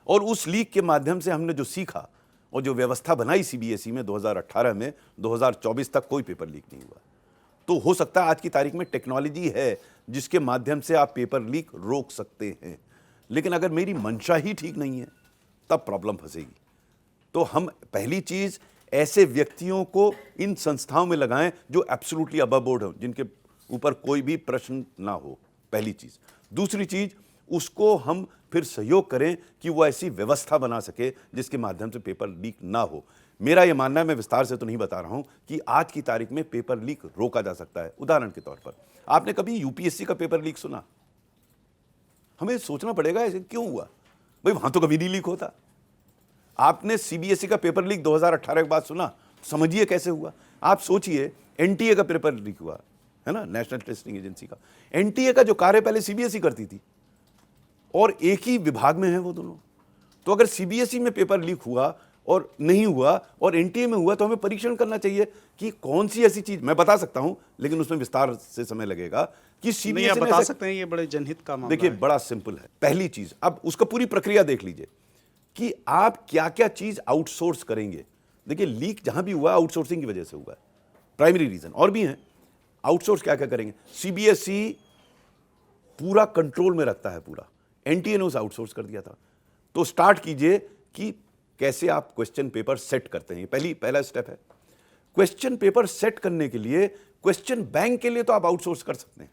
और उस लीक के माध्यम से हमने जो सीखा और जो व्यवस्था बनाई सीबीएसई में 2018 में, 2024 तक कोई पेपर लीक नहीं हुआ। तो हो सकता है आज की तारीख में टेक्नोलॉजी है जिसके माध्यम से आप पेपर लीक रोक सकते हैं, लेकिन अगर मेरी मंशा ही ठीक नहीं है तब प्रॉब्लम फंसेगी। तो हम पहली चीज ऐसे व्यक्तियों को इन संस्थाओं में लगाएं जो एब्सोल्युटली अबव बोर्ड हो, जिनके ऊपर कोई भी प्रश्न ना हो, पहली चीज। दूसरी चीज, उसको हम फिर सहयोग करें कि वो ऐसी व्यवस्था बना सके जिसके माध्यम से पेपर लीक ना हो। मेरा ये मानना है, मैं विस्तार से तो नहीं बता रहा हूं, कि आज की तारीख में पेपर लीक रोका जा सकता है। उदाहरण के तौर पर, आपने कभी यूपीएससी का पेपर लीक सुना? हमें सोचना पड़ेगा ऐसे क्यों हुआ। भाई वहां तो कभी नहीं लीक होता। आपने सीबीएसई का पेपर लीक 2018 के बाद सुना, समझिए कैसे हुआ। आप सोचिए, एनटीए का पेपर लीक हुआ है ना, नेशनल टेस्टिंग एजेंसी का। एनटीए का जो कार्य पहले सीबीएसई करती थी, और एक ही विभाग में है वो दोनों। तो अगर सीबीएसई में पेपर लीक हुआ और नहीं हुआ और एनटीए में हुआ, तो हमें परीक्षण करना चाहिए कि कौन सी ऐसी चीज। मैं बता सकता हूं, लेकिन उसमें विस्तार से समय लगेगा कि सीबीएसई में बता सकते हैं, ये बड़े जनहित का मामला देखिए है। बड़ा सिंपल है। पहली चीज, अब उसका पूरी प्रक्रिया देख लीजिए कि आप क्या क्या चीज आउटसोर्स करेंगे। देखिए, लीक जहां भी हुआ आउटसोर्सिंग की वजह से हुआ है, प्राइमरी रीजन, और भी है। आउटसोर्स क्या क्या करेंगे? सीबीएसई पूरा कंट्रोल में रखता है पूरा, एनटीए ने उसे आउटसोर्स कर दिया था। तो स्टार्ट कीजिए कि कैसे आप क्वेश्चन पेपर सेट करते हैं। पहला स्टेप है। क्वेश्चन पेपर सेट करने के लिए क्वेश्चन बैंक के लिए तो आप आउटसोर्स कर सकते हैं,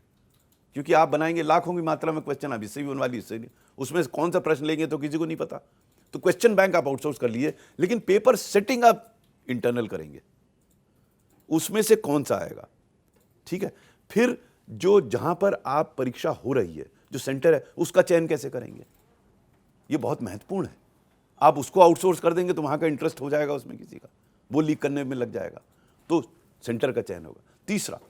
क्योंकि आप बनाएंगे लाखों की मात्रा में क्वेश्चन, अब इससे भी बनवा ली, इससे नहीं, उसमें कौन सा प्रश्न लेंगे तो किसी को नहीं पता। तो क्वेश्चन बैंक आप आउटसोर्स कर लिए, लेकिन पेपर सेटिंग आप इंटरनल करेंगे, उसमें से कौन सा आएगा, ठीक है। फिर जो जहां पर आप परीक्षा हो रही है, जो सेंटर है, उसका चयन कैसे करेंगे, ये बहुत महत्वपूर्ण है। आप उसको आउटसोर्स कर देंगे तो वहां का इंटरेस्ट हो जाएगा उसमें किसी का, वो लीक करने में लग जाएगा, तो सेंटर का चयन होगा। तीसरा,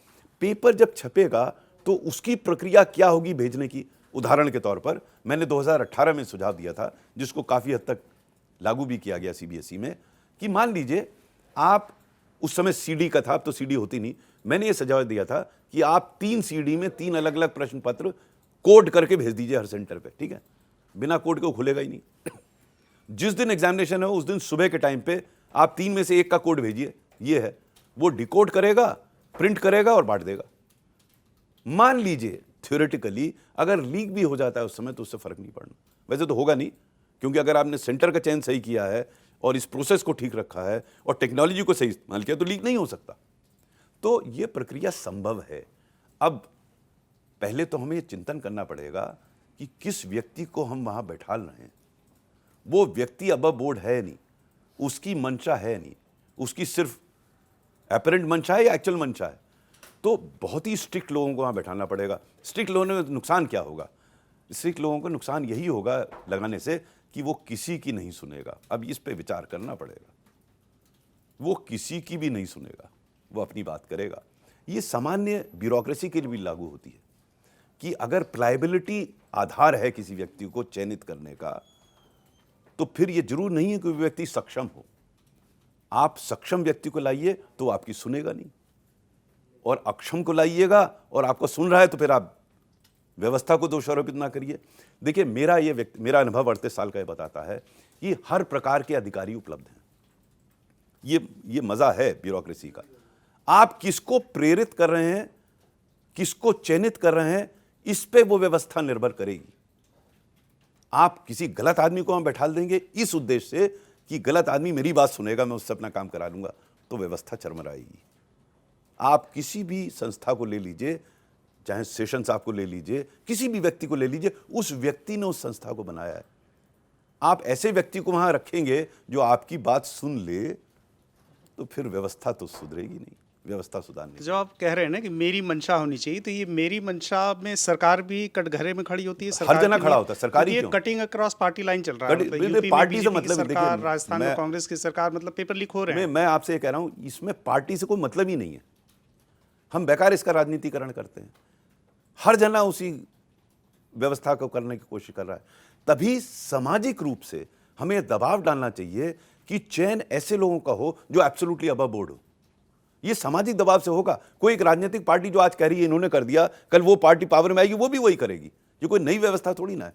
पेपर जब छपेगा तो उसकी प्रक्रिया क्या होगी भेजने की। उदाहरण के तौर पर मैंने 2018 में सुझाव दिया था, जिसको काफी हद तक लागू भी किया गया सीबीएसई में, कि मान लीजिए आप, उस समय सीडी का था, अब तो सीडी होती नहीं, मैंने ये सुझाव दिया था कि आप 3 सीडी में 3 अलग अलग प्रश्न पत्र कोड करके भेज दीजिए हर सेंटर पे, ठीक है। बिना कोड के वो खुलेगा ही नहीं। जिस दिन एग्जामिनेशन है उस दिन सुबह के टाइम पे आप 3 में से 1 का कोड भेजिए, ये है, वो डिकोड करेगा, प्रिंट करेगा और बांट देगा। मान लीजिए थ्योरेटिकली अगर लीक भी हो जाता है उस समय, तो उससे फर्क नहीं पड़ना। वैसे तो होगा नहीं, क्योंकि अगर आपने सेंटर का चयन सही किया है और इस प्रोसेस को ठीक रखा है और टेक्नोलॉजी को सही इस्तेमाल किया, तो लीक नहीं हो सकता। तो यह प्रक्रिया संभव है। अब पहले तो हमें चिंतन करना पड़ेगा कि किस व्यक्ति को हम वहां बैठा रहे हैं। वो व्यक्ति अबव बोर्ड है नहीं, उसकी मंशा है नहीं, उसकी सिर्फ अपरेंट मंशा है या एक्चुअल मंशा है। तो बहुत ही स्ट्रिक्ट लोगों को वहाँ बैठाना पड़ेगा। स्ट्रिक्ट लोगों में नुकसान क्या होगा? स्ट्रिक्ट लोगों को नुकसान यही होगा लगाने से कि वो किसी की नहीं सुनेगा। अब इस पे विचार करना पड़ेगा। वो किसी की भी नहीं सुनेगा, वो अपनी बात करेगा। ये सामान्य ब्यूरोक्रेसी के लिए भी लागू होती है कि अगर प्लायबिलिटी आधार है किसी व्यक्ति को चयनित करने का, तो फिर ये जरूर नहीं है कि वो व्यक्ति सक्षम हो। आप सक्षम व्यक्ति को लाइए तो वो आपकी सुनेगा नहीं, और अक्षम को लाइएगा और आपको सुन रहा है तो फिर आप व्यवस्था को दोषारोपित ना करिए। देखिए, मेरा अनुभव 38 साल का ये बताता है कि हर प्रकार के अधिकारी उपलब्ध हैं। ये मजा है ब्यूरोक्रेसी का। आप किसको प्रेरित कर रहे हैं, किसको चयनित कर रहे हैं, इस पे वो व्यवस्था निर्भर करेगी। आप किसी गलत आदमी को वहां बैठा देंगे इस उद्देश्य से कि गलत आदमी मेरी बात सुनेगा, मैं उससे अपना काम करा लूंगा, तो व्यवस्था चरमराएगी। आप किसी भी संस्था को ले लीजिए, चाहे सेशन साहब को ले लीजिए, किसी भी व्यक्ति को ले लीजिए, उस व्यक्ति ने उस संस्था को बनाया है। आप ऐसे व्यक्ति को वहां रखेंगे जो आपकी बात सुन ले, तो फिर व्यवस्था तो सुधरेगी नहीं, व्यवस्था सुधारने। जो आप कह रहे हैं ना कि मेरी मंशा होनी चाहिए, तो ये मेरी मंशा में सरकार भी कटघरे में खड़ी होती है। हर जना खड़ा होता है, सरकारी ये क्यों? कटिंग अक्रॉस पार्टी लाइन चल रहा है। मतलब यूपी में पार्टी से बीजेपी की मतलब सरकार, देखिए, राजस्थान में कांग्रेस की सरकार, मतलब पेपर लीक हो रहे हैं। मैं आपसे ये कह रहा हूं, इसमें पार्टी से कोई मतलब ही नहीं है। हम बेकार इसका राजनीतिकरण करते हैं। हर जना उसी व्यवस्था को करने की कोशिश कर रहा है। तभी सामाजिक रूप से हमें दबाव डालना चाहिए कि चयन ऐसे लोगों का हो जो एब्सोल्युटली अबव बोर्ड हो। ये सामाजिक दबाव से होगा। कोई एक राजनीतिक पार्टी जो आज कह रही है इन्होंने कर दिया, कल वो पार्टी पावर में आएगी, वो भी वही करेगी। ये कोई नई व्यवस्था थोड़ी ना है।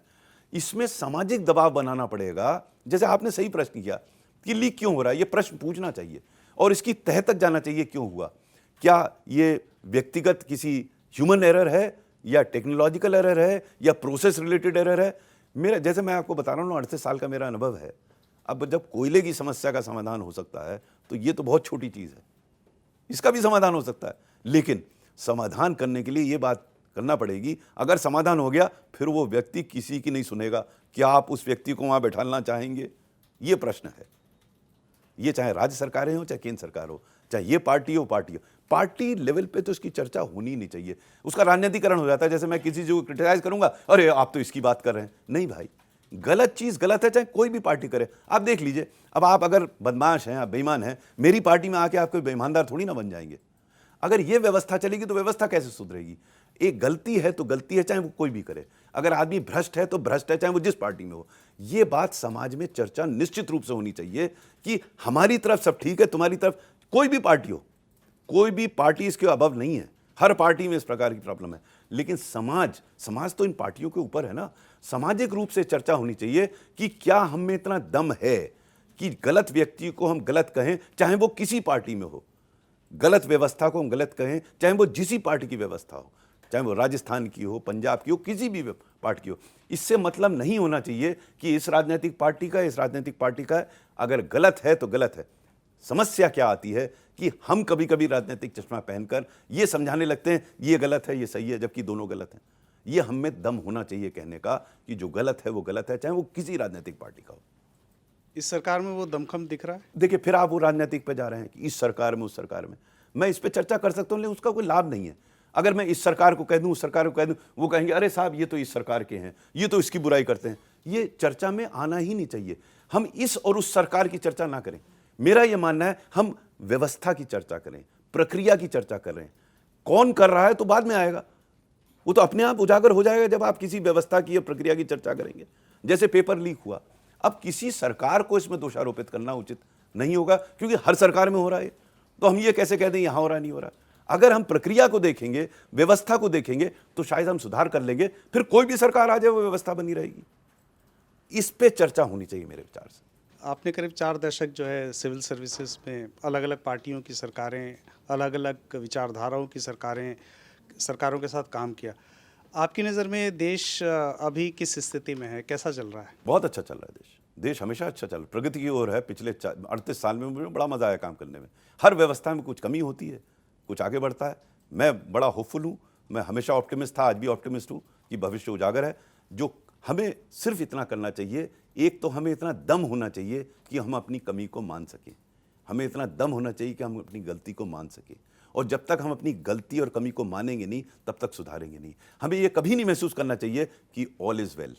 इसमें सामाजिक दबाव बनाना पड़ेगा। जैसे आपने सही प्रश्न किया कि लीक क्यों हो रहा है, ये प्रश्न पूछना चाहिए और इसकी तह तक जाना चाहिए, क्यों हुआ। क्या ये व्यक्तिगत किसी ह्यूमन एरर है, या टेक्नोलॉजिकल एरर है, या प्रोसेस रिलेटेड एरर है। मेरा, जैसे मैं आपको बता रहा हूँ, 38 साल का मेरा अनुभव है। अब जब कोयले की समस्या का समाधान हो सकता है, तो ये तो बहुत छोटी चीज़ है, इसका भी समाधान हो सकता है। लेकिन समाधान करने के लिए ये बात करना पड़ेगी, अगर समाधान हो गया फिर वो व्यक्ति किसी की नहीं सुनेगा, क्या आप उस व्यक्ति को वहाँ बैठाना चाहेंगे? ये प्रश्न है। ये चाहे राज्य सरकारें हो, चाहे केंद्र सरकार हो, चाहे ये पार्टी हो, पार्टी लेवल पे तो इसकी चर्चा होनी नहीं चाहिए। उसका राजनीतिकरण हो जाता है। जैसे मैं किसी चीज को क्रिटिसाइज करूंगा, अरे आप तो इसकी बात कर रहे हैं। नहीं भाई, गलत चीज गलत है, चाहे कोई भी पार्टी करे। आप देख लीजिए, अब आप अगर बदमाश हैं, आप बेईमान हैं, मेरी पार्टी में आके आप कोई बेईमानदार थोड़ी ना बन जाएंगे। अगर ये व्यवस्था चलेगी तो व्यवस्था कैसे सुधरेगी? एक गलती है तो गलती है, चाहे वो कोई भी करे। अगर आदमी भ्रष्ट है तो भ्रष्ट है, चाहे वो जिस पार्टी में हो। ये बात समाज में चर्चा निश्चित रूप से होनी चाहिए कि हमारी तरफ सब ठीक है, तुम्हारी तरफ कोई भी पार्टी हो, कोई भी पार्टी इसके अबव नहीं है। हर पार्टी में इस प्रकार की प्रॉब्लम है। लेकिन समाज तो इन पार्टियों के ऊपर है ना। सामाजिक रूप से चर्चा होनी चाहिए कि क्या हम में इतना दम है कि गलत व्यक्ति को हम गलत कहें, चाहे वो किसी पार्टी में हो। गलत व्यवस्था को हम गलत कहें, चाहे वो जिसी पार्टी की व्यवस्था हो, चाहे वो राजस्थान की हो, पंजाब की हो, किसी भी पार्टी की हो। इससे मतलब नहीं होना चाहिए कि इस राजनीतिक पार्टी का, इस राजनीतिक पार्टी का। अगर गलत है तो गलत है। समस्या क्या आती है कि हम कभी कभी राजनीतिक चश्मा पहनकर ये समझाने लगते हैं ये गलत है, ये सही है, जबकि दोनों गलत हैं। ये हम में दम होना चाहिए कहने का कि जो गलत है वो गलत है, चाहे वो किसी राजनीतिक पार्टी का हो। इस सरकार में वो दमखम दिख रहा है। देखिए, फिर आप वो राजनीतिक पे जा रहे हैं कि इस सरकार में, उस सरकार में। मैं इस पे चर्चा कर सकता हूँ, लेकिन उसका कोई लाभ नहीं है। अगर मैं इस सरकार को कह दूं, उस सरकार को कह दूं, वो कहेंगे अरे साहब ये तो इस सरकार के हैं, ये तो इसकी बुराई करते हैं। ये चर्चा में आना ही नहीं चाहिए। हम इस और उस सरकार की चर्चा ना करें। मेरा ये मानना है हम व्यवस्था की चर्चा करें, प्रक्रिया की चर्चा करें। कौन कर रहा है तो बाद में आएगा, वो तो अपने आप उजागर हो जाएगा जब आप किसी व्यवस्था की या प्रक्रिया की चर्चा करेंगे। जैसे पेपर लीक हुआ, अब किसी सरकार को इसमें दोषारोपित करना उचित नहीं होगा, क्योंकि हर सरकार में हो रहा है। तो हम ये कैसे कह दें यहां हो रहा नहीं हो रहा। अगर हम प्रक्रिया को देखेंगे, व्यवस्था को देखेंगे, तो शायद हम सुधार कर लेंगे। फिर कोई भी सरकार आ जाए वो व्यवस्था बनी रहेगी। इस पे चर्चा होनी चाहिए मेरे विचार से। आपने करीब 4 दशक जो है सिविल सर्विसेज में अलग अलग पार्टियों की सरकारें, अलग अलग विचारधाराओं की सरकारों के साथ काम किया। आपकी नज़र में देश अभी किस स्थिति में है, कैसा चल रहा है? बहुत अच्छा चल रहा है देश हमेशा अच्छा चल रहा है, प्रगति की ओर है। पिछले 38 साल में मुझे बड़ा मजा आया काम करने में। हर व्यवस्था में कुछ कमी होती है, कुछ आगे बढ़ता है। मैं बड़ा होपफुल हूँ, मैं हमेशा ऑप्टिमिस्ट था, आज भी ऑप्टिमिस्ट हूँ कि भविष्य उजागर है। जो हमें सिर्फ इतना करना चाहिए, एक तो हमें इतना दम होना चाहिए कि हम अपनी कमी को मान सकें, हमें इतना दम होना चाहिए कि हम अपनी गलती को मान सकें, और जब तक हम अपनी गलती और कमी को मानेंगे नहीं तब तक सुधारेंगे नहीं। हमें यह कभी नहीं महसूस करना चाहिए कि ऑल इज वेल,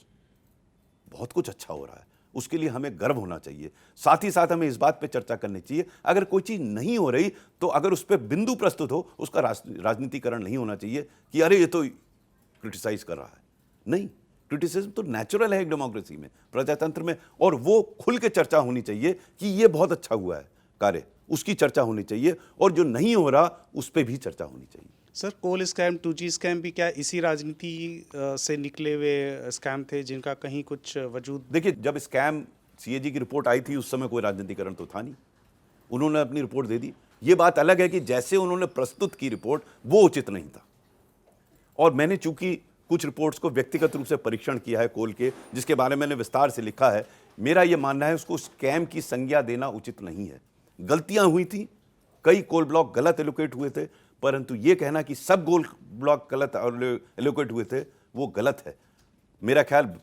बहुत कुछ अच्छा हो रहा है, उसके लिए हमें गर्व होना चाहिए। साथ ही साथ हमें इस बात पे चर्चा करनी चाहिए अगर कोई चीज़ नहीं हो रही तो अगर उस पर बिंदु प्रस्तुत हो उसका राजनीतिकरण नहीं होना चाहिए कि अरे ये तो क्रिटिसाइज कर रहा है। नहीं, क्रिटिसिज्म तो नेचुरल है एक डेमोक्रेसी में, प्रजातंत्र में, और वो खुल के चर्चा होनी चाहिए कि ये बहुत अच्छा हुआ है कार्य, उसकी चर्चा होनी चाहिए, और जो नहीं हो रहा उस पर भी चर्चा होनी चाहिए। सर, कोल स्कैम, 2G स्कैम भी क्या इसी राजनीति से निकले हुए स्कैम थे जिनका कहीं कुछ वजूद? देखिए, जब स्कैम सीएजी की रिपोर्ट आई थी उस समय कोई राजनीतिकरण तो था नहीं, उन्होंने अपनी रिपोर्ट दे दी। ये बात अलग है कि जैसे उन्होंने प्रस्तुत की रिपोर्ट वो उचित नहीं था, और मैंने चूंकि कुछ रिपोर्ट्स को व्यक्तिगत रूप से परीक्षण किया है कोल के, जिसके बारे में मैंने विस्तार से लिखा है, मेरा ये मानना है उसको स्कैम की संज्ञा देना उचित नहीं है। गलतियां हुई थी, कई कोल ब्लॉक गलत एलोकेट हुए थे, परंतु ये कहना कि सब कोल ब्लॉक गलत एलोकेट हुए थे वो गलत है। मेरा ख्याल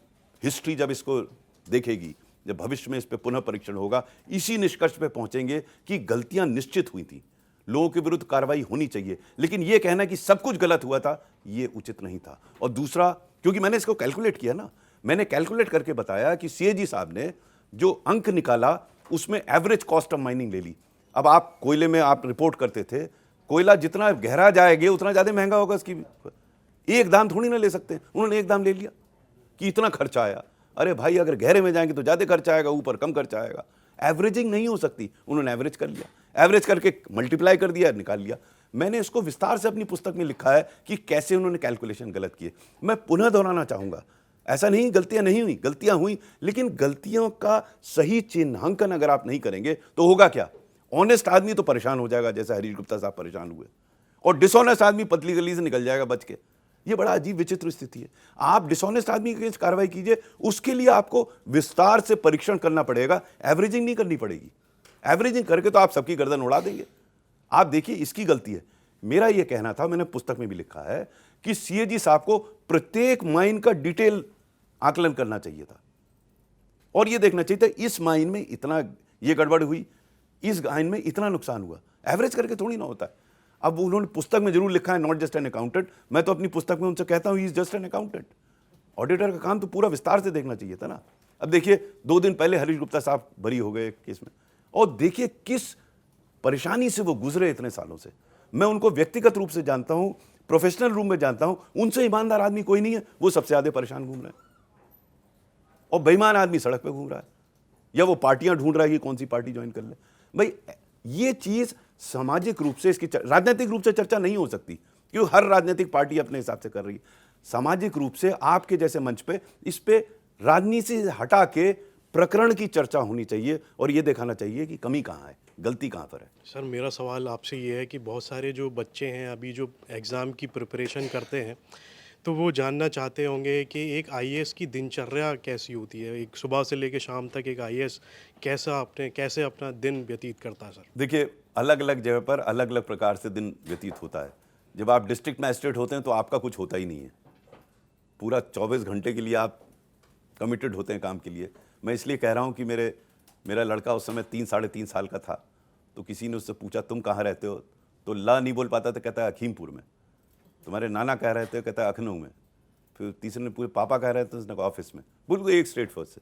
हिस्ट्री जब इसको देखेगी, जब भविष्य में इस पर पुनः परीक्षण होगा, इसी निष्कर्ष पे पहुंचेंगे कि गलतियां निश्चित हुई थी, लोगों के विरुद्ध कार्रवाई होनी चाहिए, लेकिन यह कहना कि सब कुछ गलत हुआ था ये उचित नहीं था। और दूसरा, क्योंकि मैंने इसको कैलकुलेट किया ना, मैंने कैलकुलेट करके बताया कि सीएजी साहब ने जो अंक निकाला उसमें एवरेज कॉस्ट ऑफ माइनिंग ले ली। अब आप कोयले में आप रिपोर्ट करते थे, कोयला जितना गहरा जाएगा उतना ज्यादा महंगा होगा, इसकी एक दाम थोड़ी ना ले सकते, उन्होंने एक दाम ले लिया कि इतना खर्चा आया। अरे भाई, अगर गहरे में जाएंगे तो ज्यादा खर्चा आएगा, ऊपर कम खर्चा आएगा। एवरेजिंग नहीं हो सकती, उन्होंने एवरेज कर लिया, एवरेज करके मल्टीप्लाई कर दिया, निकाल लिया। मैंने इसको विस्तार से अपनी पुस्तक में लिखा है कि कैसे उन्होंने कैलकुलेशन गलत किए। मैं पुनः दोहराना चाहूंगा, ऐसा नहीं गलतियां नहीं हुई, गलतियां हुई, लेकिन गलतियों का सही चिन्हांकन अगर आप नहीं करेंगे तो होगा क्या? ऑनेस्ट आदमी तो परेशान हो जाएगा, जैसे हरीश गुप्ता साहब परेशान हुए, और डिसऑनेस्ट आदमी पतली गली से निकल जाएगा बच के। ये बड़ा अजीब विचित्र स्थिति है। आप डिसऑनेस्ट आदमी के अगेंस्ट कार्रवाई कीजिए, उसके लिए आपको विस्तार से परीक्षण करना पड़ेगा, एवरेजिंग नहीं करनी पड़ेगी। एवरेजिंग करके तो आप सबकी गर्दन उड़ा देंगे। आप देखिए, इसकी गलती है। मेरा यह कहना था, मैंने पुस्तक में भी लिखा है कि सीएजी साहब को प्रत्येक माइन का डिटेल आकलन करना चाहिए था, और यह देखना चाहिए था इस माइन में इतना ये गड़बड़ हुई, इस माइन में इतना नुकसान हुआ। एवरेज करके थोड़ी ना होता है। अब उन्होंने पुस्तक में जरूर लिखा है नॉट जस्ट एन अकाउंटेंट, मैं तो अपनी पुस्तक में उनसे कहता हूं he is just an accountant. Auditor का काम तो पूरा विस्तार से देखना चाहिए था ना। अब देखिए, 2 दिन पहले हरीश गुप्ता साहब बरी हो गए केस में, और देखिए किस परेशानी से वो गुजरे इतने सालों से। मैं उनको व्यक्तिगत रूप से जानता हूं, प्रोफेशनल रूप में जानता हूं, उनसे ईमानदार आदमी कोई नहीं है। वो सबसे ज्यादा परेशान घूम रहे हैं, और बेईमान आदमी सड़क पे घूम रहा है, या वो पार्टियां ढूंढ रहा है कि कौन सी पार्टी ज्वाइन कर ले। भाई, ये चीज सामाजिक रूप से, इसकी राजनीतिक रूप से चर्चा नहीं हो सकती, क्योंकि हर राजनीतिक पार्टी अपने हिसाब से कर रही है। सामाजिक रूप से आपके जैसे मंच पे इस पे राजनीति से हटा के प्रकरण की चर्चा होनी चाहिए, और ये दिखाना चाहिए कि कमी कहाँ है, गलती कहाँ पर है। सर, मेरा सवाल आपसे ये है कि बहुत सारे जो बच्चे हैं अभी जो एग्ज़ाम की प्रिपरेशन करते हैं, तो वो जानना चाहते होंगे कि एक आईएएस की दिनचर्या कैसी होती है, एक सुबह से लेकर शाम तक एक आईएएस कैसे अपना दिन व्यतीत करता है। सर देखिए, अलग अलग जगह पर अलग अलग प्रकार से दिन व्यतीत होता है। जब आप डिस्ट्रिक्ट मैजिस्ट्रेट होते हैं तो आपका कुछ होता ही नहीं है, पूरा 24 घंटे के लिए आप कमिटेड होते हैं काम के लिए। मैं इसलिए कह रहा हूँ कि मेरा लड़का उस समय 3-3.5 साल का था, तो किसी ने उससे पूछा तुम कहाँ रहते हो, तो ला नहीं बोल पाता, तो कहता है अखीमपुर में। तुम्हारे नाना कह रहे थे, कहता है अखनऊ में। फिर तीसरे ने पूछे पापा कह रहे थे, उसने कहा ऑफिस में। बिल्कुल एक स्टेट फर्स्ट से।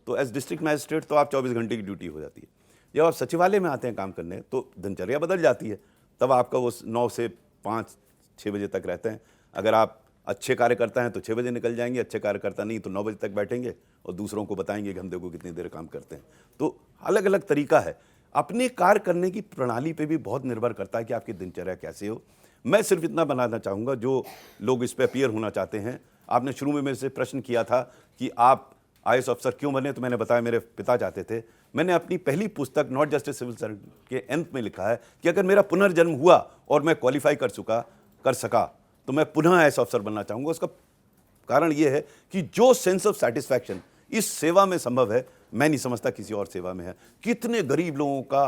तो एज डिस्ट्रिक्ट मैजिस्ट्रेट तो आप 24 घंटे की ड्यूटी हो जाती है। जब आप सचिवालय में आते हैं काम करने तो दिनचर्या बदल जाती है, तब आपका वो 9 से 5-6 बजे तक रहते हैं। अगर आप अच्छे कार्यकर्ता हैं तो 6 बजे निकल जाएंगे, अच्छे कार्यकर्ता नहीं तो 9 बजे तक बैठेंगे और दूसरों को बताएंगे कि हम देखो कितनी देर काम करते हैं। तो अलग अलग तरीका है। अपने कार्य करने की प्रणाली पे भी बहुत निर्भर करता है कि आपकी दिनचर्या कैसे हो। मैं सिर्फ इतना बनाना चाहूँगा, जो लोग इस पे अपीयर होना चाहते हैं, आपने शुरू में मेरे से प्रश्न किया था कि आप आईएएस अफसर क्यों बने, तो मैंने बताया मेरे पिता चाहते थे। मैंने अपनी पहली पुस्तक not just a civil servant के अंत में लिखा है कि अगर मेरा पुनर्जन्म हुआ और मैं क्वालिफाई कर सका तो मैं पुनः आईएएस अफसर बनना चाहूँगा। उसका कारण ये है कि जो सेंस ऑफ सेटिस्फैक्शन इस सेवा में संभव है, मैं नहीं समझता किसी और सेवा में है। कितने गरीब लोगों का,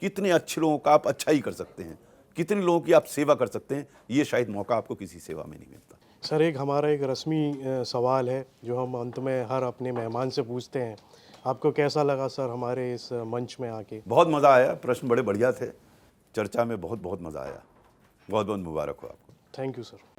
कितने अच्छे लोगों का आप अच्छा ही कर सकते हैं, कितने लोगों की आप सेवा कर सकते हैं, ये शायद मौका आपको किसी सेवा में नहीं मिलता। सर, हमारा एक रस्मी सवाल है जो हम अंत में हर अपने मेहमान से पूछते हैं। आपको कैसा लगा सर हमारे इस मंच में आके? बहुत मज़ा आया, प्रश्न बड़े बढ़िया थे, चर्चा में बहुत बहुत मज़ा आया। बहुत बहुत मुबारक हो आपको। Thank you sir.